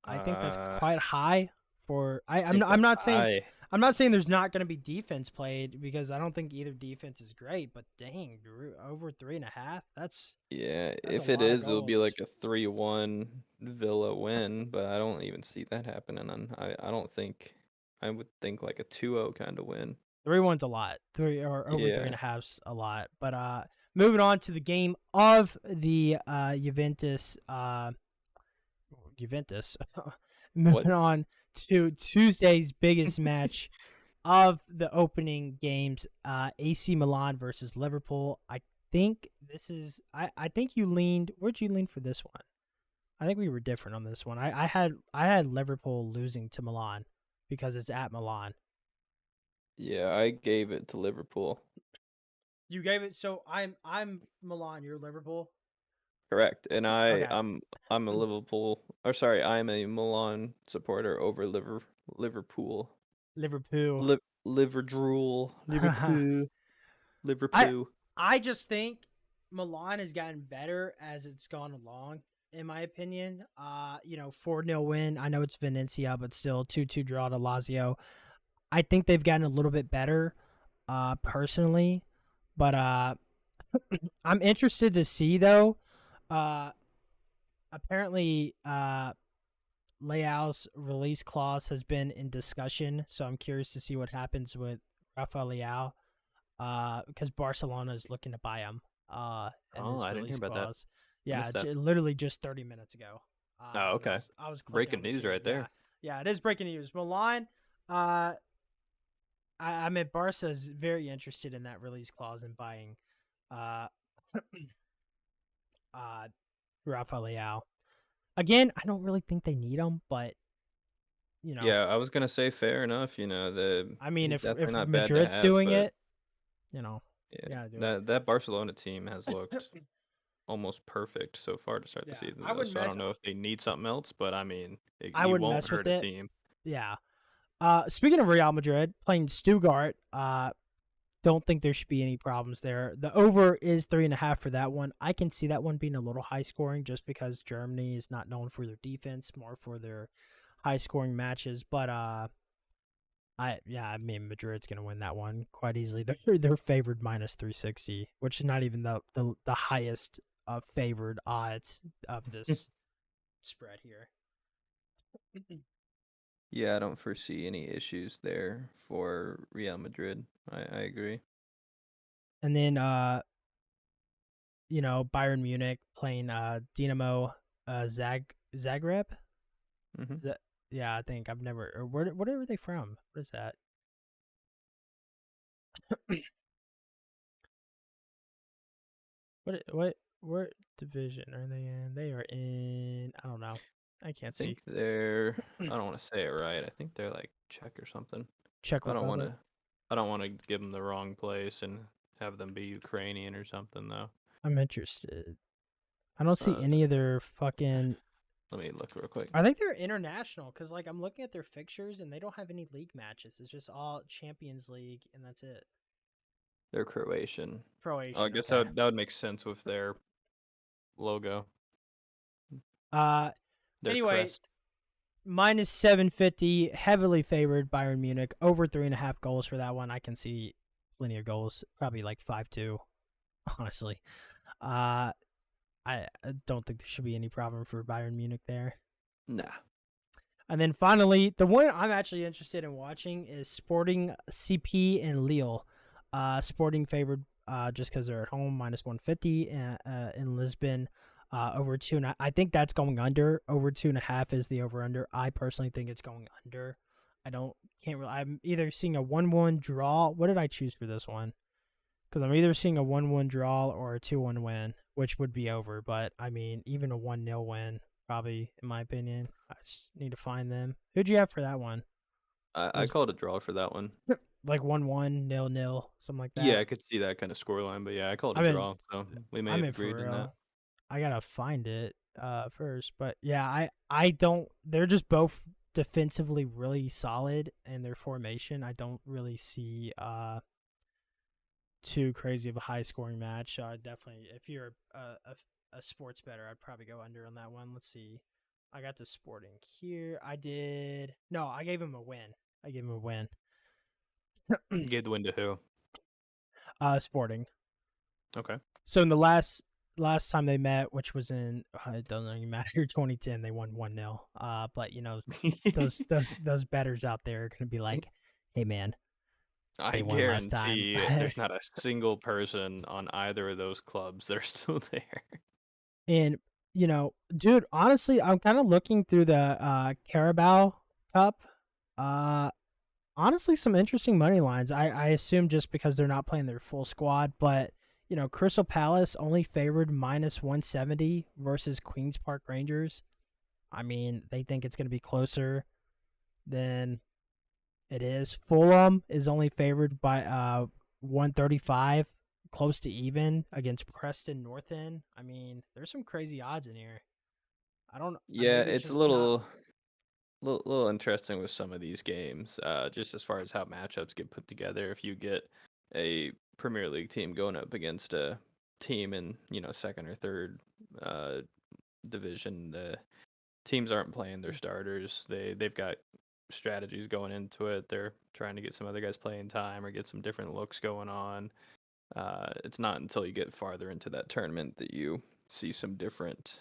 I think that's I quite high for. think I'm that's not saying high. I'm not saying there's not going to be defense played because I don't think either defense is great. But dang, over 3.5. Yeah, That's a if it lot of is, it'll be goals. like a 3-1 Villa win, but I don't even see that happening. And I don't think I would think like a 2-0 kind of win. 3-1's a lot. Three or over Yeah. 3.5's a lot. But moving on to the game of the Juventus. Juventus. What? Moving on to Tuesday's biggest match of the opening games, AC Milan versus Liverpool. I think this is. I think you leaned. Where'd you lean for this one? I think we were different on this one. I had Liverpool losing to Milan because it's at Milan. Yeah, I gave it to Liverpool. You gave it. So I'm Milan. You're Liverpool. Correct. And Okay. I'm a Liverpool, or sorry, I'm a Milan supporter over Liverpool. Liverpool. Liverdrool. Liverpool. I Liverpool. I just think Milan has gotten better as it's gone along, in my opinion. 4-0 win. I know it's Venezia, but still 2-2 draw to Lazio. I think they've gotten a little bit better, personally. But I'm interested to see though. Uh Apparently Leao's release clause has been in discussion, so I'm curious to see what happens with Rafael Leao. Because Barcelona is looking to buy him. And Oh, his I didn't hear release about that. clause. I Yeah, missed that. literally just 30 minutes ago. Oh, okay. I was clicking Breaking on the news team. right there. Yeah, it is breaking news. Milan, uh, I mean, Barca is very interested in that release clause and buying, uh, uh, Rafael Leao. Again, I don't really think they need him, but Yeah, I was gonna say fair enough. I mean, He's if definitely not bad to Madrid's have, doing but it, yeah, we gotta do it. that Barcelona team has looked almost perfect so far to start the Yeah, season, I though. wouldn't So I mess. don't know if they need something else, but I mean, I you wouldn't won't mess with hurt a it. team. Yeah. Speaking of Real Madrid playing Stuttgart, don't think there should be any problems there. The over is 3.5 for that one. I can see that one being a little high scoring just because Germany is not known for their defense, more for their high scoring matches. But I mean Madrid's gonna win that one quite easily. They're favored minus 360, which is not even the highest favored odds of this spread here. Yeah, I don't foresee any issues there for Real Madrid. I agree. And then Bayern Munich playing Dinamo Zagreb. Hmm. Is that, yeah, I think I've never. Or what are they from? What is that? What division are they in? They are in. I don't know. I I can't see. think they're. I don't want to say it right. I think they're like Czech or something. Czech I don't want Republic. to. I don't want to give them the wrong place and have them be Ukrainian or something though. I'm interested. I don't see Uh, any of their fucking. Let me look real quick. I think they're international because like I'm looking at their fixtures and they don't have any league matches. It's just all Champions League and that's it. They're Croatian. Oh, I Croatian. guess Okay. that would make sense with their logo, Uh. their Anyway, crest. minus 750, heavily favored Bayern Munich. Over 3.5 goals for that one. I can see plenty of goals. Probably like 5-2, honestly. I don't think there should be any problem for Bayern Munich there. Nah. And then finally, the one I'm actually interested in watching is Sporting CP and Lille. Sporting favored just because they're at home, minus 150 in Lisbon. Over 2.5. I think that's going under. Over 2.5 is the over under. I personally think it's going under. Can't really. I'm either seeing a 1-1 draw. What did I choose for this one? Because I'm either seeing a 1-1 draw or a 2-1 win, which would be over. But I mean, even a 1-0 win, probably in my opinion. I just need to find them. Who'd you have for that one? It I was called a draw for that one. like 1-1, 0-0, something like Yeah, that. I could see that kind of scoreline, but yeah, I called I a mean, draw, so we may I'm have in for agreed in that. real. I gotta find it first, but yeah, I don't. They're just both defensively really solid in their formation. I don't really see too crazy of a high scoring match. So I definitely, if you're a sports better, I'd probably go under on that one. Let's see. I got the Sporting here. I did. No, I gave him a win. I gave him a win. You gave the win to who? Sporting. Okay. So in the last time they met, which was in it doesn't even matter, 2010, they won 1-0. But those betters out there are gonna be like, hey man, I They won last time. guarantee there's not a single person on either of those clubs that are still there. And dude, honestly, I'm kind of looking through the Carabao Cup. Uh, honestly, some interesting money lines. I assume just because they're not playing their full squad, but Crystal Palace only favored -170 versus Queens Park Rangers. I mean, they think it's going to be closer than it is. Fulham is only favored by 135, close to even against Preston North End. I mean, there's some crazy odds in here. I don't. Yeah, Maybe it's it's a just not. little interesting with some of these games. Just as far as how matchups get put together. If you get a Premier League team going up against a team in second or third uh, division, the teams aren't playing their starters. They've got strategies going into it. They're trying to get some other guys playing time or get some different looks going on. It's not until you get farther into that tournament that you see some different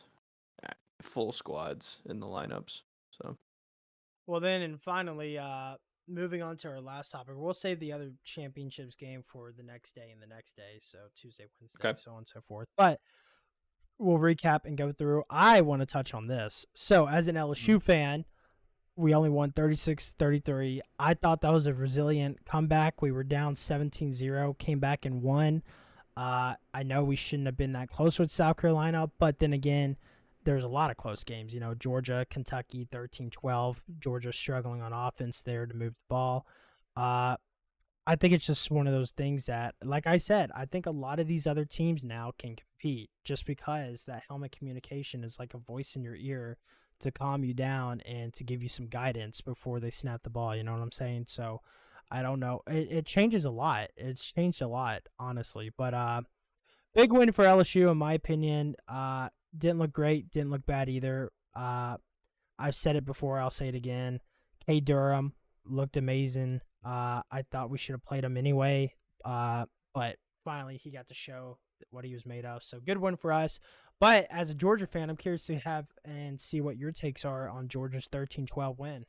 full squads in the lineups. So Well, then, and finally, moving on to our last topic, we'll save the other championships game for the next day and the next day. So Tuesday, Wednesday, okay. so on and so forth. But we'll recap and go through. I want to touch on this. So, as an Mhm. LSU fan, we only won 36-33. I thought that was a resilient comeback. We were down 17-0, came back and won. I know we shouldn't have been that close with South Carolina, but then again, there's a lot of close games. Georgia, Kentucky, 13-12. Georgia struggling on offense there to move the ball. Uh, I think it's just one of those things that, like I said, I think a lot of these other teams now can compete just because that helmet communication is like a voice in your ear to calm you down and to give you some guidance before they snap the ball. You know what I'm saying? So I don't know. It changes a lot. It's changed a lot, honestly. But big win for LSU, in my opinion. Didn't look great. Didn't look bad either. I've said it before. I'll say it again. K. Durham looked amazing. I thought we should have played him anyway. But finally, he got to show what he was made of. So good one for us. But as a Georgia fan, I'm curious to have and see what your takes are on Georgia's 13-12 win.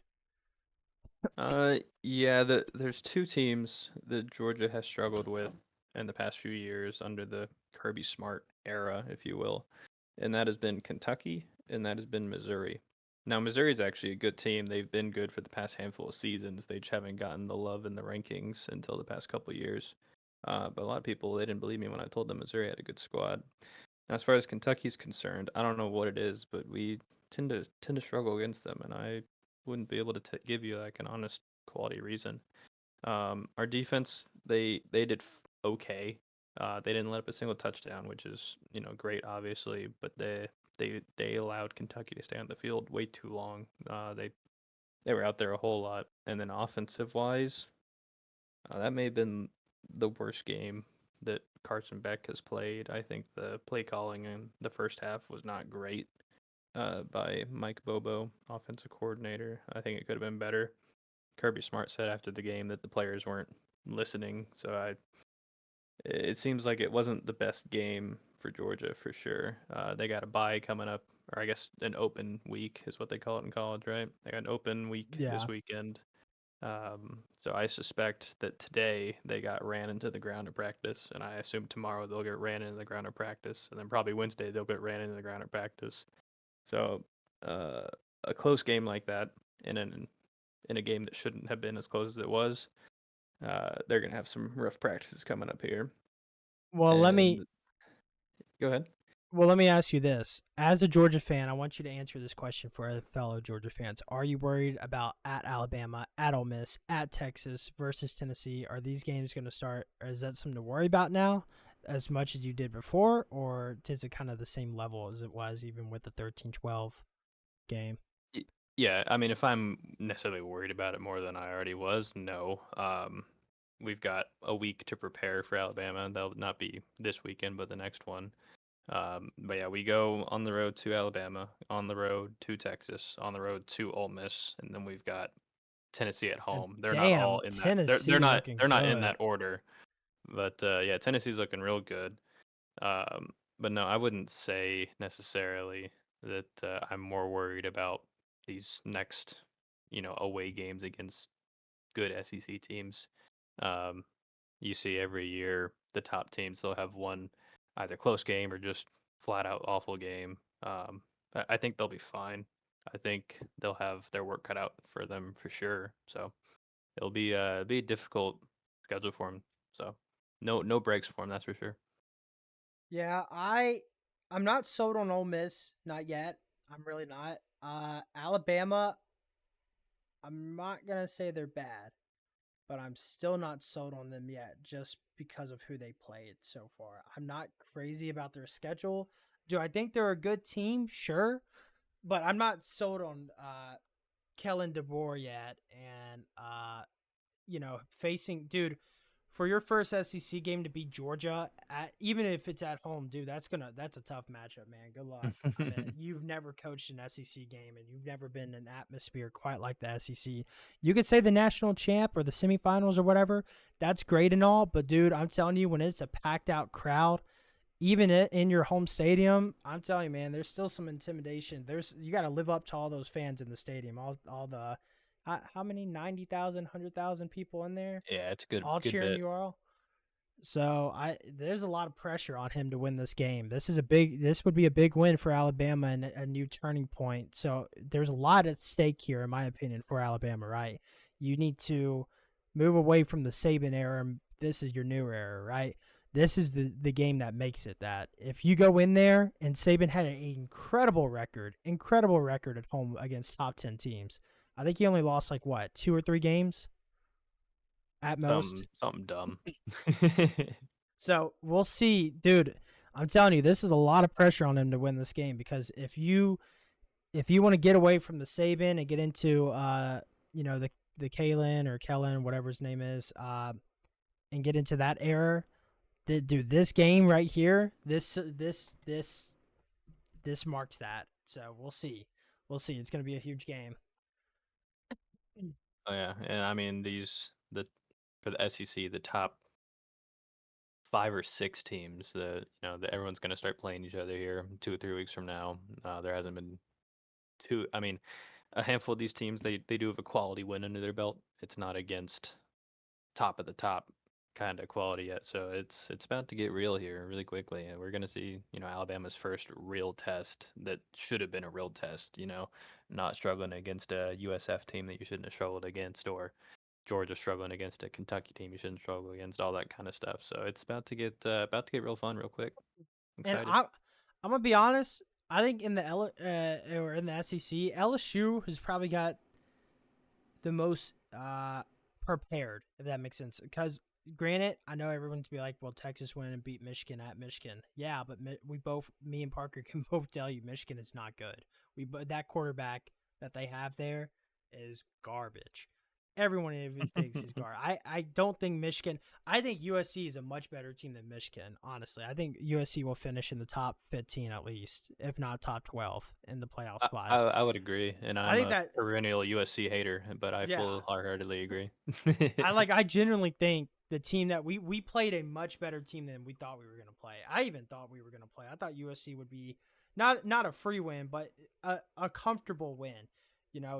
Yeah, there's two teams that Georgia has struggled with in the past few years under the Kirby Smart era, if you will, and that has been Kentucky and that has been Missouri. Now, Missouri's actually a good team. They've been good for the past handful of seasons. They just haven't gotten the love in the rankings until the past couple of years. But a lot of people, they didn't believe me when I told them Missouri had a good squad. Now, as far as Kentucky's concerned, I don't know what it is, but we tend to struggle against them, and I wouldn't be able to give you like an honest quality reason. Our defense, they did okay. They didn't let up a single touchdown, which is great, obviously, but they allowed Kentucky to stay on the field way too long. They were out there a whole lot, and then offensive wise, that may have been the worst game that Carson Beck has played. I think the play calling in the first half was not great by Mike Bobo, offensive coordinator. I think it could have been better. Kirby Smart said after the game that the players weren't listening, so it seems like it wasn't the best game for Georgia for sure. They got a bye coming up, or I guess an open week is what they call it in college, right? They got an open week this Yeah. weekend. So I suspect that today they got ran into the ground at practice, and I assume tomorrow they'll get ran into the ground at practice, and then probably Wednesday they'll get ran into the ground at practice. So uh, a close game like that, in a game that shouldn't have been as close as it was, they're gonna have some rough practices coming up here. Well, let me And go ahead. Well, let me ask you this. As a Georgia fan, I want you to answer this question for our fellow Georgia fans. Are you worried about at Alabama, at Ole Miss, at Texas versus Tennessee? Are these games going to start? Or is that something to worry about now as much as you did before? Or is it kind of the same level as it was even with the 13-12 game? Yeah, I mean, if I'm necessarily worried about it more than I already was, no. We've got a week to prepare for Alabama. That'll not be this weekend, but the next one. But yeah, we go on the road to Alabama, on the road to Texas, on the road to Ole Miss, and then we've got Tennessee at And home. They're not all damn, in that. They're Tennessee not looking they're not in good. that order. But yeah, Tennessee's looking real good. But no, I wouldn't say necessarily that I'm more worried about these next, away games against good SEC teams. Um, you see every year the top teams they'll have one either close game or just flat out awful game. I think they'll be fine. I think they'll have their work cut out for them for sure. So it'll be a difficult schedule for them. So no breaks for them, that's for sure. Yeah, I'm not sold on Ole Miss, not yet. I'm really not. Alabama, I'm not gonna say they're bad, but I'm still not sold on them yet, just because of who they played so far. I'm not crazy about their schedule. Do I think they're a good team? Sure, but I'm not sold on Kellen DeBoer yet, and facing dude for your first SEC game to beat Georgia, even if it's at home, dude, that's a tough matchup, man. Good luck. I mean, you've never coached an SEC game, and you've never been in an atmosphere quite like the SEC. You could say the national champ or the semifinals or whatever. That's great and all, but dude, I'm telling you, when it's a packed out crowd, even in your home stadium, I'm telling you, man, there's still some intimidation. You got to live up to all those fans in the stadium, all the how many 90,000, 100,000 people in there, Yeah, it's a good all good cheering bit. you all. So there's a lot of pressure on him to win this game. This would be a big win for Alabama and a new turning point. So there's a lot at stake here, in my opinion, for Alabama. Right, you need to move away from the Saban era. This is your new era, right? This is the game that makes it. That if you go in there and Saban had an incredible record at home against top 10 teams. I think he only lost like what 2 or 3 games at most. Something dumb. So we'll see, dude. I'm telling you, this is a lot of pressure on him to win this game because if you want to get away from the Saban and get into the Kalen or Kellen, whatever his name is, and get into that era, dude, this game right here, this marks that. So we'll see. It's gonna be a huge game. Oh yeah, and I mean the for the SEC, the top 5 or 6 teams that that everyone's going to start playing each other here 2 or 3 weeks from now. There hasn't been two. I mean, a handful of these teams they do have a quality win under their belt. It's not against top of the top kind of quality yet, so it's about to get real here really quickly, and we're going to see Alabama's first real test that should have been a real test. Not struggling against a USF team that you shouldn't have struggled against, or Georgia struggling against a Kentucky team you shouldn't struggle against, all that kind of stuff. So it's about to get real fun real quick. I'm And excited. I'm gonna be honest. I think in the or in the SEC, LSU has probably got the most prepared, if that makes sense. Because granted, I know everyone's be like, "Well, Texas went and beat Michigan at Michigan." Yeah, but me and Parker can both tell you Michigan is not good. That quarterback that they have there is garbage. Everyone even thinks he's garbage. I don't think Michigan. I think USC is a much better team than Michigan. Honestly, I think USC will finish in the top 15 at least, if not top 12 in the playoff I, spot. I would agree, and I I'm think a that perennial USC hater, but I yeah, full heartedly agree. I genuinely think the team that we played a much better team than we thought we were gonna play. I even thought we were gonna play. I thought USC would be not a free win, but a comfortable win.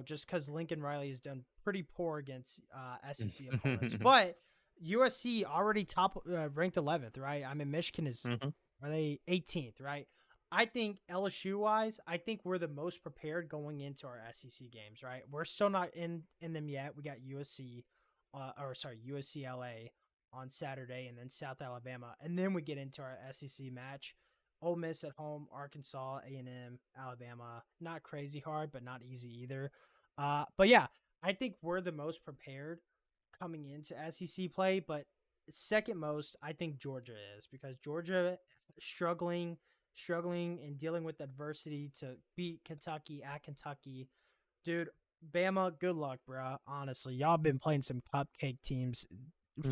Just because Lincoln Riley has done pretty poor against SEC opponents, but USC already top ranked 11th, right? I mean, Michigan is Mhm. are they 18th, right? I think LSU wise, I think we're the most prepared going into our SEC games, right? We're still not in them yet. We got USCLA on Saturday, and then South Alabama, and then we get into our SEC match. Ole Miss at home, Arkansas, A&M, Alabama. Not crazy hard, but not easy either. But yeah, I think we're the most prepared coming into SEC play. But second most, I think Georgia is because Georgia struggling, and dealing with adversity to beat Kentucky at Kentucky. Dude, Bama, good luck, bro. Honestly, y'all been playing some cupcake teams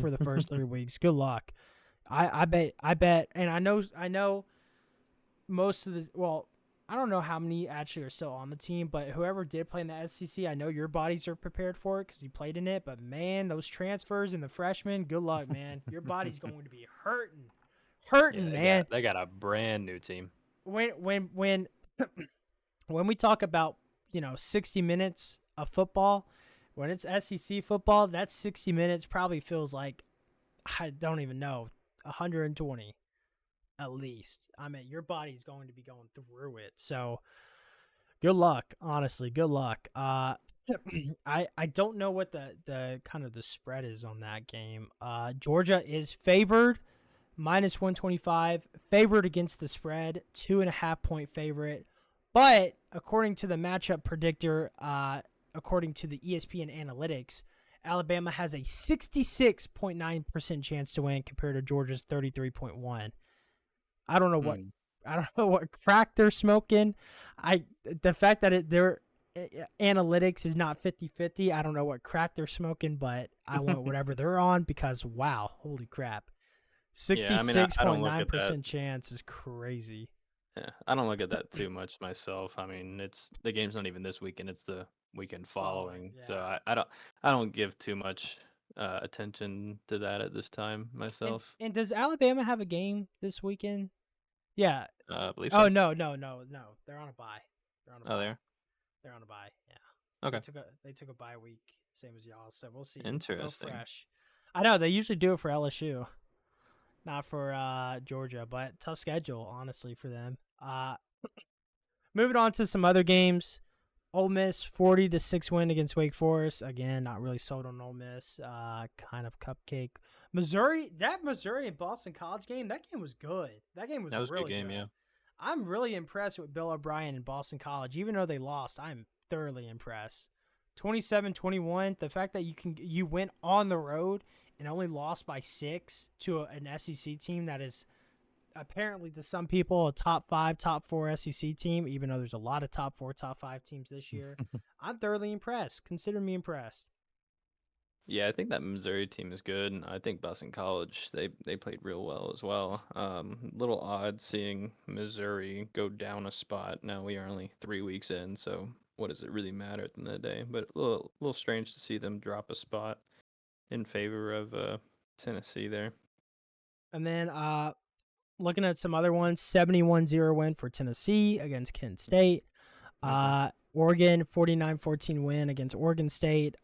for the first 3 weeks. Good luck. I bet, and I know most of the I don't know how many actually are still on the team, but whoever did play in the SEC, I know your bodies are prepared for it because you played in it. But man, those transfers and the freshmen, good luck, man. Your body's going to be Yeah, hurting, they got man. they got a brand new team. When when we talk about 60 minutes of football, When it's SEC football, that 60 minutes probably feels like, I don't even know, 120 at least. I mean, your body's going to be going through it. So good luck, honestly. Good luck. I don't know what the kind of the spread is on that game. Georgia is favored minus 125, favored against the spread, 2.5 point favorite. But according to the matchup predictor, according to the ESPN analytics, Alabama has a 66.9% chance to win compared to Georgia's 33.1. I don't know what Mm. I don't know what crack they're smoking. The fact that their analytics is not 50-50, I don't know what crack they're smoking, but I want whatever they're on because wow, holy crap. Yeah, I mean, I don't look at that. 66.9% chance is crazy. Yeah, I don't look at that too much myself. I mean, it's the game's not even this weekend; it's the weekend Following, following. So yeah. I don't give too much attention to that at this time And myself. and does Alabama have a game this weekend? Yeah. I believe Oh so. no. They're on a bye. They're on a Oh, bye. there. They're on a bye. Yeah. Okay, They took a bye week, same as y'all. So we'll see. Go interesting. fresh. I know they usually do it for LSU, not for Georgia, but tough schedule honestly for them. Moving on to some other games. Ole Miss 40-6 win against Wake Forest. Again, not really sold on Ole Miss. Kind of cupcake. Missouri and Boston College game. That game was good. That game was That was a good really game, good. yeah. I'm really impressed with Bill O'Brien and Boston College. Even though they lost, I'm thoroughly impressed. 27-21. The fact that you went on the road and only lost by 6 to an SEC team that is apparently to some people a top 5, top 4 SEC team, even though there's a lot of top 4, top 5 teams this year. I'm thoroughly impressed. Consider me impressed. Yeah, I think that Missouri team is good, and I think Boston College they played real well as well. Little odd seeing Missouri go down a spot. Now we are only 3 weeks in, so what does it really matter at the end of the day? But a little strange to see them drop a spot in favor of Tennessee there. And then looking at some other ones, 71-0 win for Tennessee against Kent State. Hmm. Oregon 49-14 win against Oregon State.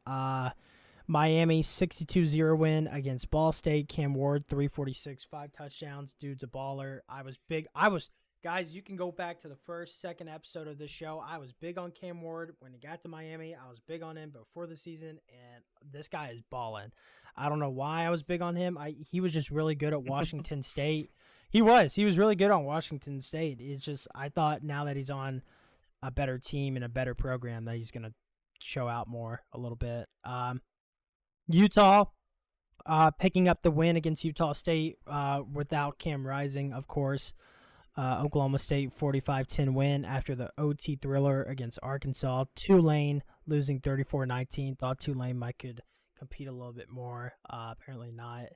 Miami 62-0 win against Ball State. Cam Ward 346, 5 touchdowns. Dude's a baller. I was big. Guys, you can go back to the second episode of this show. I was big on Cam Ward when he got to Miami. I was big on him before the season, and this guy is balling. I don't know why I was big on him. He was just really good at Washington State. He was really good on Washington State. It's just I thought now that he's on a better team and a better program that he's gonna show out more a little bit. Utah picking up the win against Utah State without Cam Rising, of course. Oklahoma State 45-10 win after the OT thriller against Arkansas. Tulane losing 34-19. Thought Tulane might could compete a little bit more. Apparently not.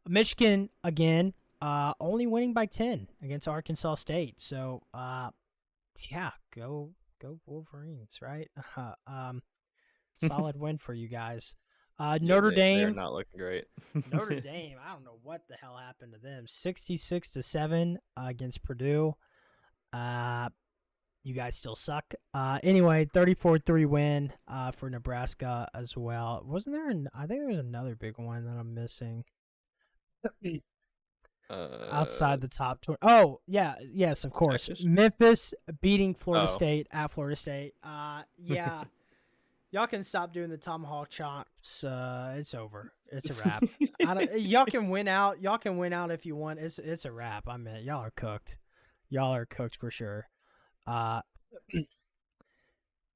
Michigan again, only winning by 10 against Arkansas State. So yeah, go Wolverines, right? Solid win for you guys. Yeah, Notre they're Dame not looking great. Notre Dame, I don't know what the hell happened to them. 66-7 against Purdue. Uh, you guys still suck. Anyway, 34-3 win for Nebraska as well. Wasn't there? I think there was another big one that I'm missing Uh, outside the top 20. Oh yeah, yes, of course. Texas. Memphis beating Florida Oh. State at Florida State. Yeah. Y'all can stop doing the tomahawk chops. It's over. It's a wrap. I don't. Y'all can win out. Y'all can win out if you want. It's a wrap. I mean, y'all are cooked. Y'all are cooked for sure. Uh,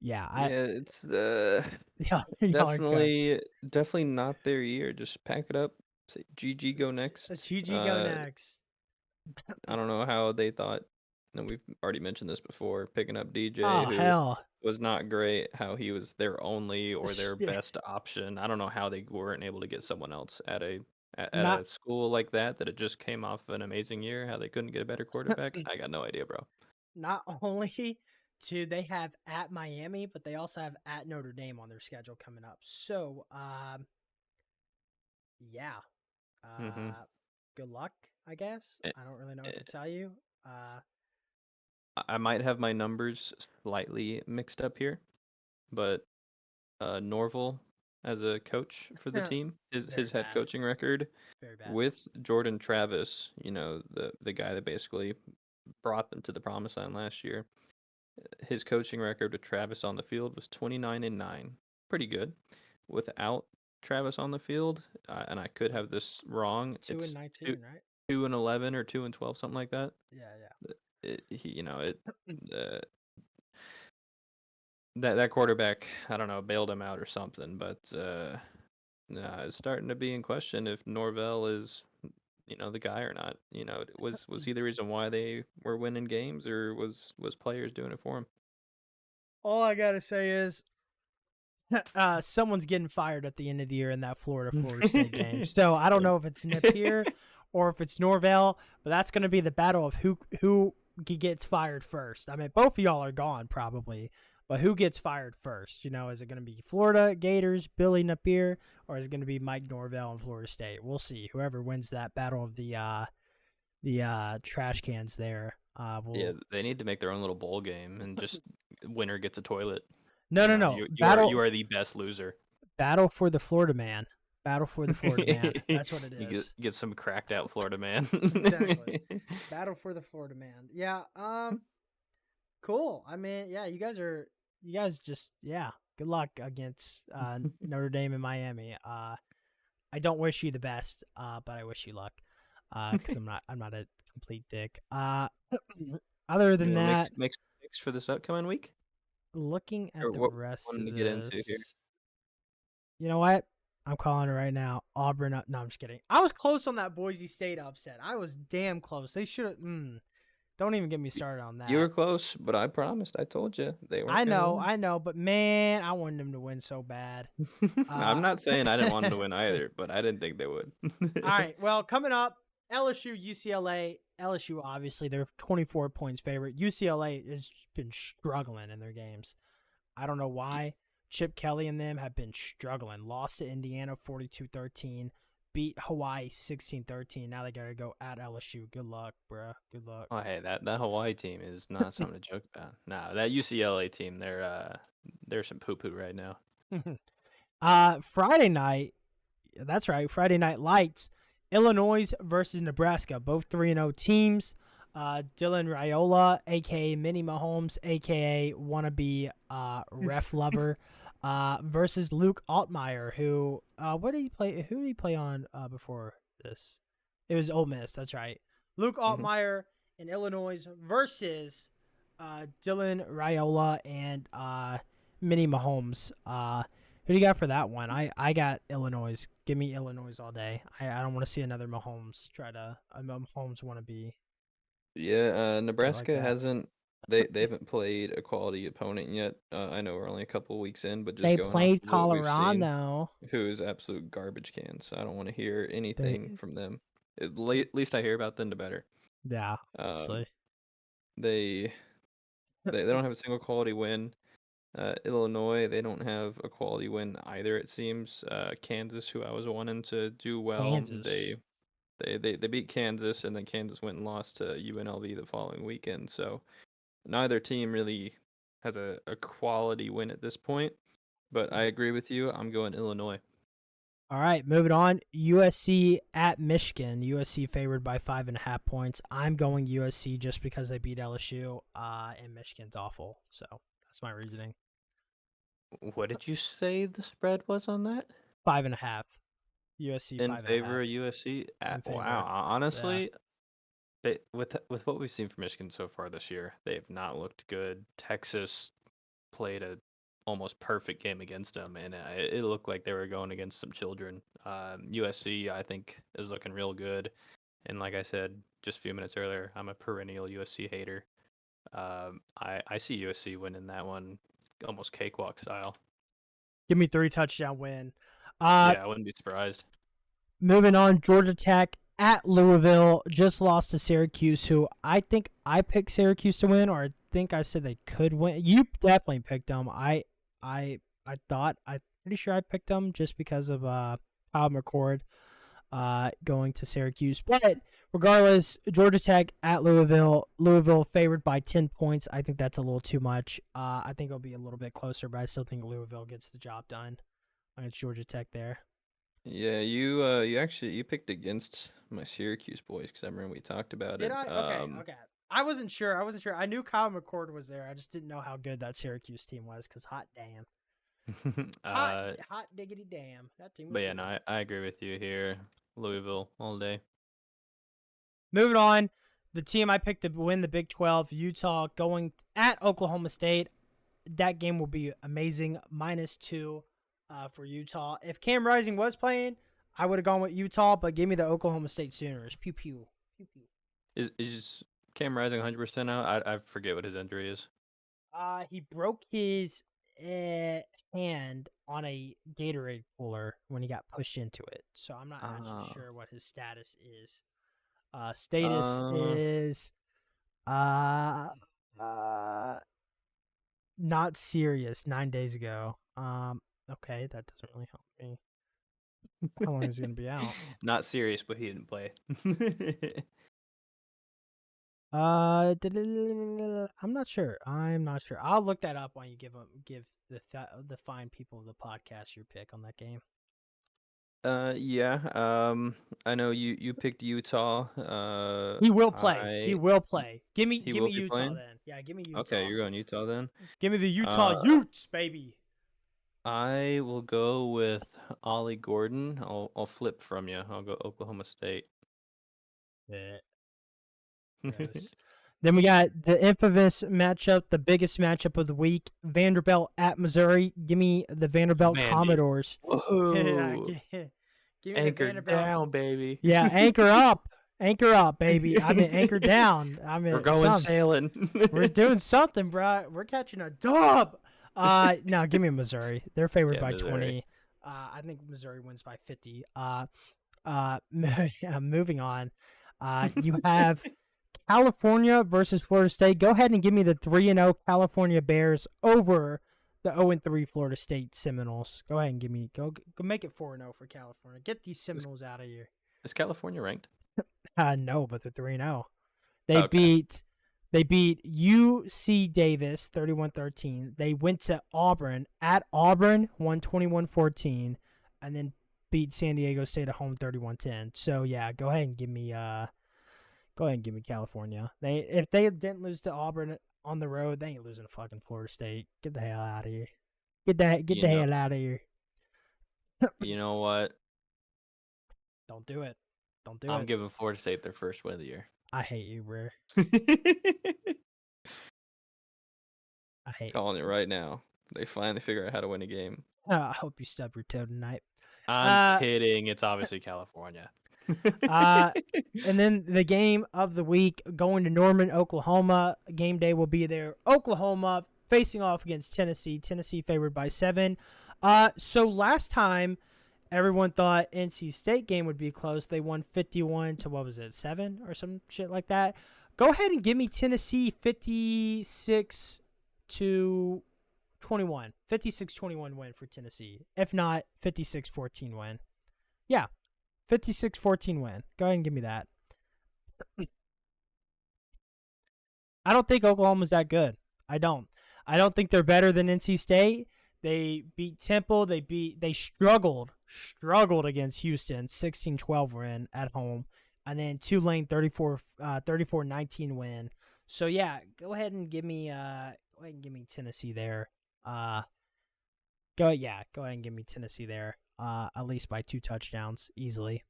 yeah. Yeah, it's Y'all are cooked. definitely not their year. Just pack it up. Say GG, go next. GG go next. I don't know how they thought, and we've already mentioned this before, picking up DJ, Oh who hell. was not great, how he was their only or their best option. I don't know how they weren't able to get someone else at Not a school like that it just came off an amazing year, how they couldn't get a better quarterback. I got no idea, bro. not only do they have at Miami, but they also have at Notre Dame on their schedule coming up. So yeah. Hmm. Uh, good luck, I guess. I don't really know what to tell you. Uh, I might have my numbers slightly mixed up here, but Norval as a coach for the team. Very His head bad. coaching record Very bad. with Jordan Travis, the guy that basically brought them to the promised land last year. His coaching record with Travis on the field was 29-9. Pretty good. Without Travis on the field, and I could It's like have this wrong, two and it's two, 19, right? 2-11 or 2-12, something like that. Yeah, Uh, that quarterback, I don't know, bailed him out or something, but nah, it's starting to be in question if Norvell is, the guy or not. Was he the reason why they were winning games, or was players doing it for him? All I gotta say is, someone's getting fired at the end of the year in that Florida State game. So I don't know if it's Napier or if it's Norvell, but that's going to be the battle of who gets fired first. I mean, both of y'all are gone probably, but who gets fired first? Is it going to be Florida Gators, Billy Napier, or is it going to be Mike Norvell in Florida State? We'll see. Whoever wins that battle of the trash cans there. Yeah, Will they need to make their own little bowl game and just winner gets a toilet. no You are the best loser. battle for the Florida man. Battle for the Florida man. That's what it You is. get some cracked out Florida man. Exactly. Battle for the Florida man. Yeah. Cool. I mean, yeah, you guys just good luck against Notre Dame and Miami. I don't wish you the best, but I wish you luck. Because I'm not a complete dick. Other You than want to that, make some picks for this upcoming week? looking at Or the what rest wanting of to get into here? this, you know what? I'm calling it right now. Auburn up. No, I'm just kidding. I was close on that Boise State upset. I was damn close. They should have. Don't even get me started on You were that. close, but I promised. I told you they weren't gonna win. I know, but man, I wanted them to win so bad. I'm Uh, not saying I didn't want them to win either, but I didn't think they would. all right. Well, coming up, LSU, UCLA. LSU, obviously, they're 24 points favorite. UCLA has been struggling in their games. I don't know why. Chip Kelly and them have been struggling. Lost to Indiana 42-13. Beat Hawaii 16-13. Now they got to go at LSU. Good luck, bruh. Good luck. Oh, hey, that Hawaii team is not something to joke about. Nah, that UCLA team, they're some poo poo right now. Friday night, that's right, Friday Night Lights, Illinois versus Nebraska, both 3-0 teams. Dylan Raiola, aka Minnie Mahomes, aka wannabe ref lover, versus Luke Altmaier, who what did he play? Who did he play on before this? It was Ole Miss. That's right. Luke Altmaier in Illinois versus Dylan Raiola and Minnie Mahomes. Who do you got for that one? I got Illinois. Give me Illinois all day. I don't want to see another Mahomes try to Mahomes want to be. Yeah, Nebraska that. hasn't. They haven't played a quality opponent yet. I know we're only a couple weeks in, but just They going off played of what we've seen, Colorado. who is absolute garbage cans. So I don't want to hear They anything from them. At least I hear about them, the better. yeah, Um, honestly. they they don't have a single quality win. Illinois, they don't have a quality win either. It seems. Kansas, who I was wanting to do well, Kansas. they beat Kansas, and then Kansas went and lost to UNLV the following weekend. So neither team really has a quality win at this point. But I agree with you. I'm going Illinois. All right, moving on. USC at Michigan. USC favored by 5.5 points. I'm going USC just because they beat LSU, and Michigan's awful. So that's my reasoning. What did you say the spread was on that? 5.5. USC In 5.5. favor of USC? In favor. Wow, honestly, with what we've seen from Michigan so far this year, they have not looked good. Texas played a almost perfect game against them, and it looked like they were going against some children. USC, I think, is looking real good. And like I said just a few minutes earlier, I'm a perennial USC hater. I see USC winning that one almost cakewalk style. Give me 3 touchdown win. Yeah, I wouldn't be surprised. Moving on, Georgia Tech at Louisville just lost to Syracuse, who I think I picked Syracuse to win, or I think I said they could win. You definitely picked them. I'm pretty sure I picked them just because of Kyle McCord going to Syracuse. But regardless, Georgia Tech at Louisville. Louisville favored by 10 points. I think that's a little too much. I think it'll be a little bit closer, but I still think Louisville gets the job done. against Georgia Tech there. Yeah, you picked against my Syracuse boys because I remember we talked about Did it. I? Okay. I wasn't sure. I knew Kyle McCord was there. I just didn't know how good that Syracuse team was. Cause hot damn, hot uh, hot diggity damn, that team was but yeah, no, good. I agree with you here. Louisville all day. Moving on, the team I picked to win the Big 12, Utah, going at Oklahoma State. That game will be amazing. -2 for Utah. If Cam Rising was playing, I would have gone with Utah, but give me the Oklahoma State Sooners. Pew pew. Pew pew. Is Cam Rising 100% out? I forget what his injury is. He broke his hand on a Gatorade cooler when he got pushed into it. So I'm not actually Uh, sure what his status is. Status uh, is uh, uh not serious. 9 days ago. Okay, that doesn't really help me. How long is he gonna be out? Not serious, but he didn't play. I'm not sure. I'm not sure. I'll look that up while you give the fine people of the podcast your pick on that game. Yeah. I know you picked Utah. He will play. He I will play. Give me he give will me be Utah playing. then. Yeah, give me Okay, Utah. you're going Utah then. Give me the Utah Uh, Utes, baby. I will go with Ollie Gordon. I'll flip from you. I'll go Oklahoma State. Yeah, gross. Then we got the infamous matchup, the biggest matchup of the week: Vanderbilt at Missouri. Give me the Vanderbilt Vandy. Commodores. Yeah, Whoa! give me the Anchored Vanderbilt. down, baby. Yeah, anchor up, baby. I mean, anchor down. I We're mean, going sailing. we're doing something, bro. We're catching a dub. No, give me Missouri. They're favored Yeah, by Missouri. 20. I think Missouri wins by 50. Moving on. You have California versus Florida State. Go ahead and give me the 3-0 California Bears over the 0-3 Florida State Seminoles. Go ahead and go make it 4-0 for California. Get these Is, Seminoles out of here. is California ranked? No, but they're 3-0. They Okay. beat they beat UC Davis 31-13. They went to Auburn at Auburn, won 21-14, and then beat San Diego State at home 31-10. So yeah, go ahead and give me California. If they didn't lose to Auburn on the road, they ain't losing to fucking Florida State. Get the hell out of here. Get You the know, hell out of here. you know what? Don't do it. Don't do I'm it. giving Florida State their first win of the year. I hate you, bro. I hate Calling it right now. They finally figure out how to win a game. I hope you stub your toe tonight. I'm Uh kidding. It's obviously California. uh and then the game of the week going to Norman, Oklahoma. Game day will be there. Oklahoma facing off against Tennessee. Tennessee favored by 7. So last time everyone thought NC State game would be close. They won 51 to what was it, 7 or some shit like that. Go ahead and give me Tennessee 56 to 21. 56-21 win for Tennessee. If not, 56-14 win. Yeah, 56-14 win. Go ahead and give me that. I don't think Oklahoma's that good. I don't. I don't think they're better than NC State. They beat Temple. They struggled against Houston, 16-12 win at home, and then Tulane 34-19 win. So yeah, go ahead and give me Tennessee there. Go ahead and give me Tennessee there. At least by 2 touchdowns easily.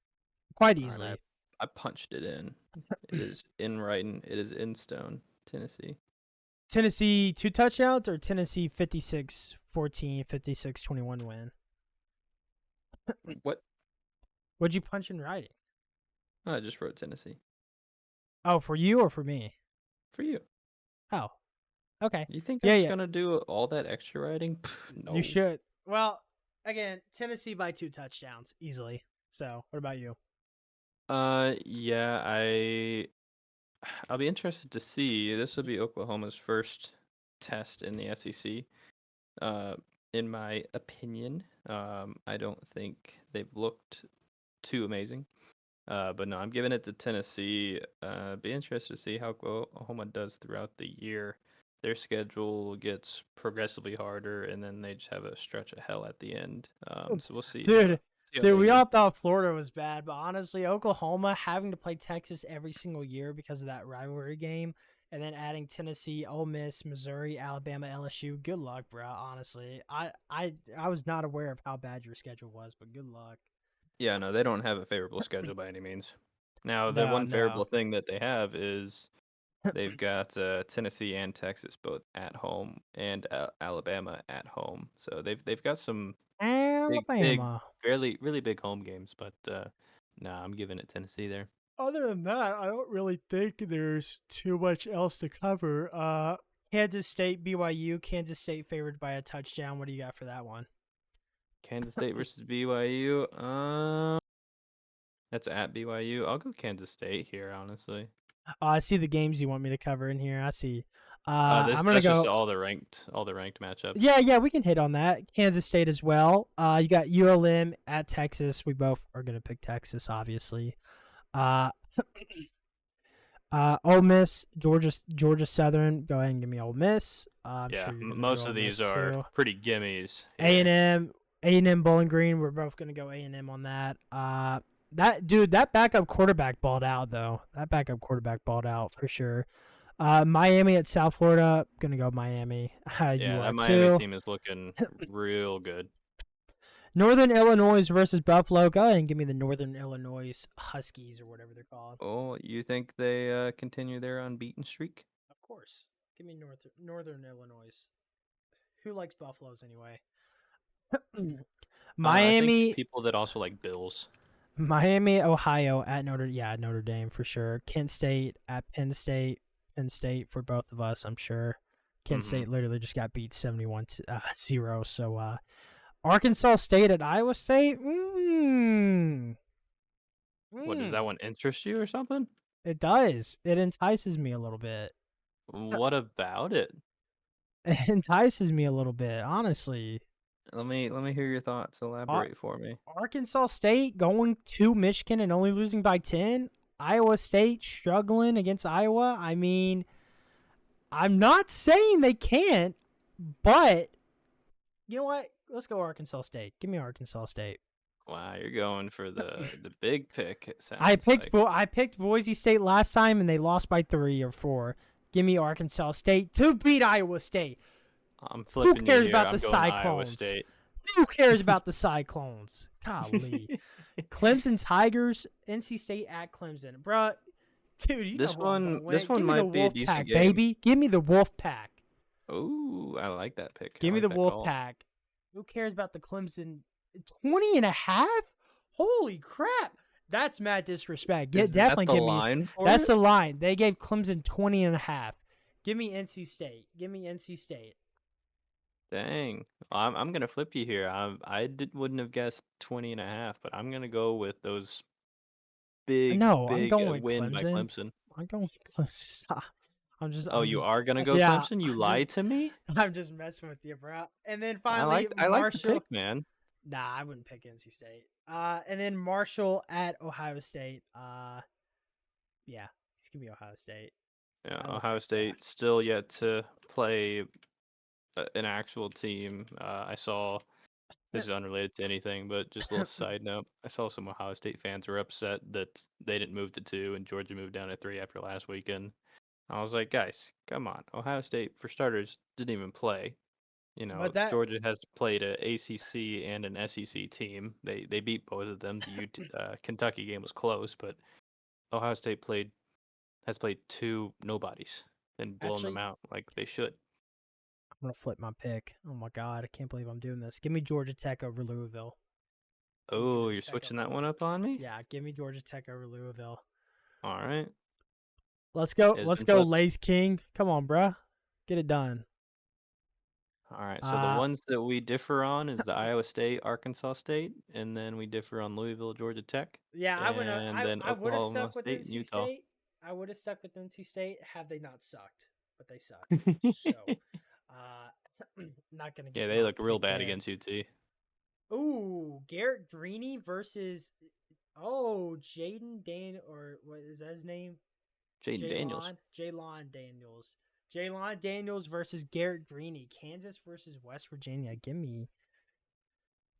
Quite All easily. right, I punched it in. It is in writing. It is in stone. Tennessee. Tennessee 2 touchdowns or Tennessee 56-14, 56-21 win? What? What'd you punch in writing? I just wrote Tennessee. Oh, for you or for me? For you. Oh, okay. You think Yeah, I'm yeah. gonna do all that extra writing? No. You should. Well, again, Tennessee by 2 touchdowns easily. So, what about you? Yeah, I'll be interested to see. This will be Oklahoma's first test in the SEC. In my opinion, I don't think they've looked too amazing. But no, I'm giving it to Tennessee. Be interested to see how Oklahoma does throughout the year. their schedule gets progressively harder, and then they just have a stretch of hell at the end. So we'll see Dude, see how dude, they we do. all thought Florida was bad, but honestly, Oklahoma having to play Texas every single year because of that rivalry game, and then adding Tennessee, Ole Miss, Missouri, Alabama, LSU. Good luck, bro. Honestly, I was not aware of how bad your schedule was, but good luck. Yeah, no, they don't have a favorable schedule by any means. Now, the No, one no. favorable thing that they have is they've got Tennessee and Texas both at home, and Alabama at home. So they've got some big, Alabama. fairly really big home games. But nah, I'm giving it Tennessee there. Other than that, I don't really think there's too much else to cover. Kansas State, BYU. Kansas State favored by a touchdown. What do you got for that one? Kansas State versus BYU. That's at BYU. I'll go Kansas State here, honestly. I see the games you want me to cover in here. I see. This I'm gonna that's just go. all the ranked matchups. Yeah, we can hit on that. Kansas State as well. You got ULM at Texas. We both are gonna pick Texas, obviously. Uh, Ole Miss, Georgia Southern. Go ahead and give me Ole Miss. I'm Yeah, sure you're gonna do most Ole of these Miss are too. pretty gimmies A and here. M, A&M Bowling Green. We're both gonna go A&M on that. That backup quarterback balled out though. That backup quarterback balled out for sure. Miami at South Florida. Gonna go Miami. You Yeah, are that Miami too. team is looking real good. Northern Illinois versus Buffalo. Go ahead and give me the Northern Illinois Huskies or whatever they're called. Oh, you think they continue their unbeaten streak? Of course. Give me Northern Illinois. Who likes Buffaloes anyway? I think Miami, people that also like Bills. Ohio at Notre Dame for sure. Kent State at Penn State. Penn State for both of us, I'm sure. Kent Mm-hmm. State literally just got beat 71-0. So Arkansas State at Iowa State. What, does that one interest you or something? It does. It entices me a little bit. What about it? It entices me a little bit, honestly. Let me hear your thoughts. Ar- Elaborate for me. Arkansas State going to Michigan and only losing by 10. Iowa State struggling against Iowa. I mean, I'm not saying they can't, but you know what? Let's go Arkansas State. Give me Arkansas State. Wow, you're going for the big pick. It I sounds picked like. I picked Boise State last time and they lost by 3 or 4. Give me Arkansas State to beat Iowa State. I'm Who flipping you cares here. about I'm the going Iowa Cyclones? State. Who cares about the Cyclones? Golly. Clemson Tigers, NC State at Clemson. Bruh, dude, you know This who I'm going one, with. this one Give me the might be a Wolf decent Pack, game. baby. Give me the Wolf Pack. Ooh, I like that pick. Give I me like the that Wolf call. Pack. Who cares about the Clemson 20 and a half? Holy crap. That's mad disrespect. Is Definitely that the give me. line for That's it? the line. They gave Clemson 20 and a half. Give me NC State. Give me NC State. Dang. I'm gonna flip you here. Wouldn't have guessed 20 and a half, but I'm gonna go with those No, I'm big going with win by Clemson. Clemson. I'm going with Clemson. Stop. Oh, you are gonna go Yeah. Clemson? You lied to me? I'm just messing with you, bro. And then I finally, like the Marshall. pick, man. Nah, I wouldn't pick NC State. And then Marshall at Ohio State. Yeah, just give me Ohio State. Yeah, Ohio Ohio State, State still yet to play an actual team. I saw this is unrelated to anything, but just a little side note. I saw some Ohio State fans were upset that they didn't move to 2 and Georgia moved down to 3 after last weekend. I was like, guys, come on. Ohio State, for starters, didn't even play. You know, But that Georgia has played a ACC and an SEC team. They beat both of them. The Kentucky game was close, but Ohio State has played 2 nobodies and blown them actually, out like they should. I'm gonna flip my pick. Oh my god, I can't believe I'm doing this. Give me Georgia Tech over Louisville. Give me Oh, Georgia you're Tech switching over that one up on me? Yeah, give me Georgia Tech over Louisville. All right. Let's go. It's Let's been go, flipped. Lace King. Come on, bruh. Get it done. All right. So the ones that we differ on is the Iowa State, Arkansas State, and then we differ on Louisville, Georgia Tech, Yeah, and then I would have Oklahoma stuck with State and NC Utah. State. I would have stuck with NC State had they not sucked, but they sucked. So, not gonna Yeah, get they my looked real pick bad there. against UT. Ooh, Garrett Greeny versus Jaden Dan or what is that his name? Jaden Daniels. Jaylon Daniels. Jaylon Daniels versus Garrett Greene. Kansas versus West Virginia. Give me,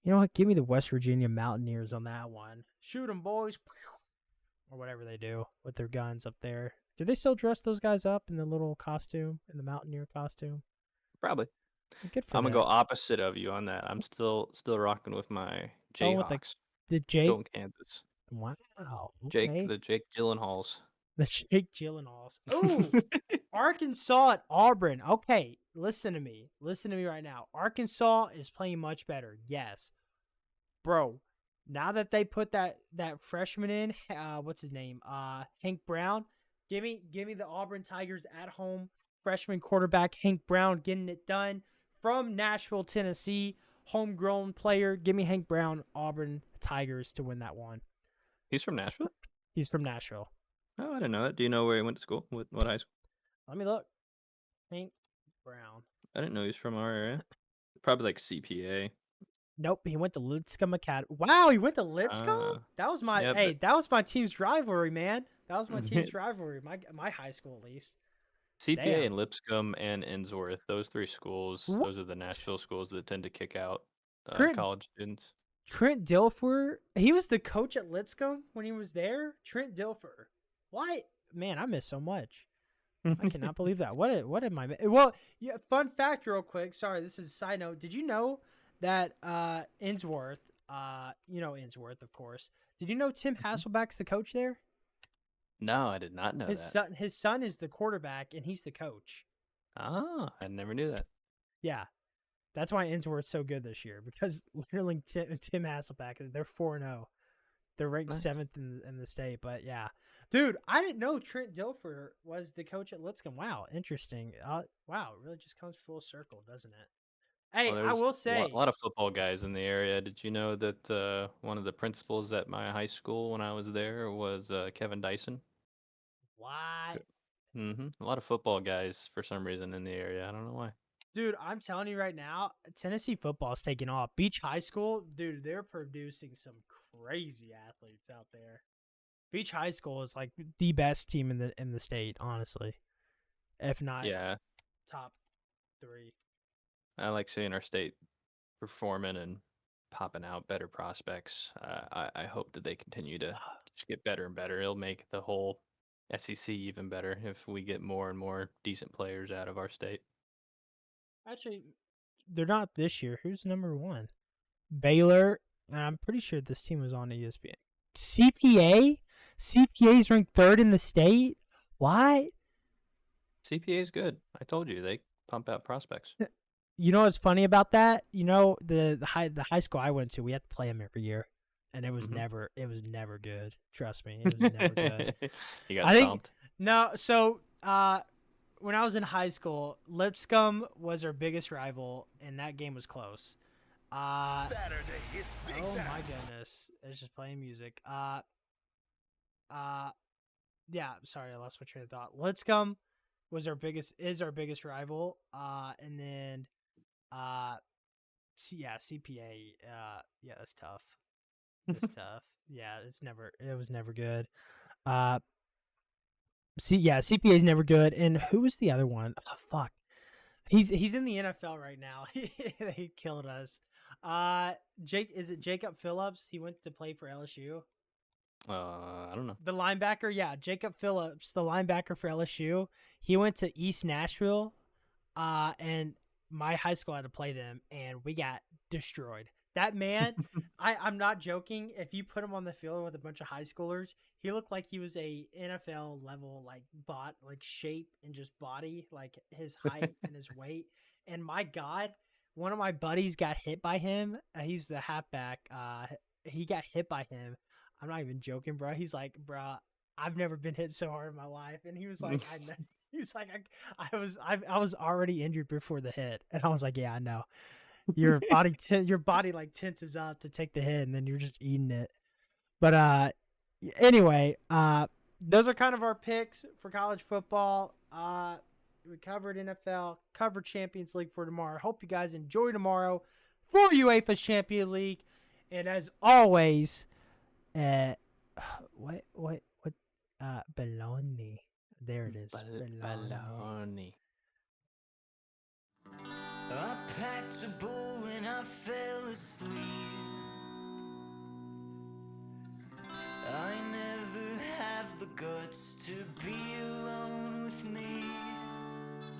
you know what? Give me the West Virginia Mountaineers on that one. Shoot 'em, boys. Or whatever they do with their guns up there. Do they still dress those guys up in the little costume, in the Mountaineer costume? Probably. Good for I'm gonna them. go opposite of you on that. I'm still rocking with my Going with Jayhawks. the Jake. Going Kansas. Wow. Jake, Okay. the Jake Gyllenhaals. The Jake Gyllenhaals. Ooh. Arkansas at Auburn. Okay, listen to me. Listen to me right now. Arkansas is playing much better. Yes. Bro, now that they put that freshman in, what's his name? Hank Brown. Give me the Auburn Tigers at home. Freshman quarterback Hank Brown getting it done from Nashville, Tennessee. Homegrown player. Give me Hank Brown, Auburn Tigers to win that one. He's from Nashville? He's from Nashville. Oh, I didn't know that. Do you know where he went to school? What high school? Let me look. Hank Brown. I didn't know he was from our area. Probably like CPA. Nope, he went to Lipscomb Academy. Wow, he went to Lipscomb? That was my yeah, that was my team's rivalry, man. That was my team's rivalry. My high school at least. CPA Damn. and Lipscomb and Innsworth, those three schools, What? those are the Nashville schools that tend to kick out Trent, college students. Trent Dilfer, he was the coach at Lipscomb when he was there. Trent Dilfer. Why? Man, I miss so much. I cannot believe that. What am I? Well, yeah. Fun fact, real quick. Sorry, this is a side note. Did you know that Innsworth? You know Innsworth, of course. Did you know Tim Hasselback's the coach there? No, I did not know that. His son is the quarterback, and he's the coach. Ah, I never knew that. Yeah, that's why Innsworth's so good this year because literally Tim Hasselback. They're 4-0. They're ranked 7th in the state, but yeah. Dude, I didn't know Trent Dilfer was the coach at Lipscomb. Wow, interesting. Wow, it really just comes full circle, doesn't it? Hey, Well, I there's will say. a lot of football guys in the area. Did you know that one of the principals at my high school when I was there was Kevin Dyson? What? A lot of football guys for some reason in the area. I don't know why. Dude, I'm telling you right now, Tennessee football is taking off. Beach High School, dude, they're producing some crazy athletes out there. Beach High School is like the best team in the state, honestly. If not top 3. I like seeing our state performing and popping out better prospects. I hope that they continue to just get better and better. It'll make the whole SEC even better if we get more and more decent players out of our state. Actually, they're not this year. Who's number 1? Baylor. And I'm pretty sure this team was on ESPN. CPA? CPA's ranked 3rd in the state? What? CPA is good. I told you they pump out prospects. You know what's funny about that? You know the high school I went to, we had to play them every year, and it was never good. Trust me, it was never good. You got stomped. No. So when I was in high school, Lipscomb was our biggest rival, and that game was close. Saturday is big time. My goodness, it's just playing music. Yeah. Sorry, I lost my train of thought. Lipscomb is our biggest rival. And then CPA. Yeah, that's tough. It's tough. Yeah, it was never good. CPA is never good. And who was the other one? Oh, fuck. He's in the NFL right now. He killed us. Is it Jacob Phillips? He went to play for LSU. I don't know. The linebacker, yeah, Jacob Phillips, the linebacker for LSU. He went to East Nashville, and my high school had to play them, and we got destroyed. That man, I'm not joking. If you put him on the field with a bunch of high schoolers, he looked like he was a NFL level shape and just body, like his height and his weight. And my God, one of my buddies got hit by him. He's the halfback. He got hit by him. I'm not even joking, bro. He's like, bro, I've never been hit so hard in my life. And he was like, I was already injured before the hit. And I was like, yeah, I know. Your body like tenses up to take the hit, and then you're just eating it. But anyway, those are kind of our picks for college football. We covered NFL, covered Champions League for tomorrow. Hope you guys enjoy tomorrow for UEFA's Champions League. And as always, baloney. There it is. Baloney. impossible when I fell asleep. I never have the guts to be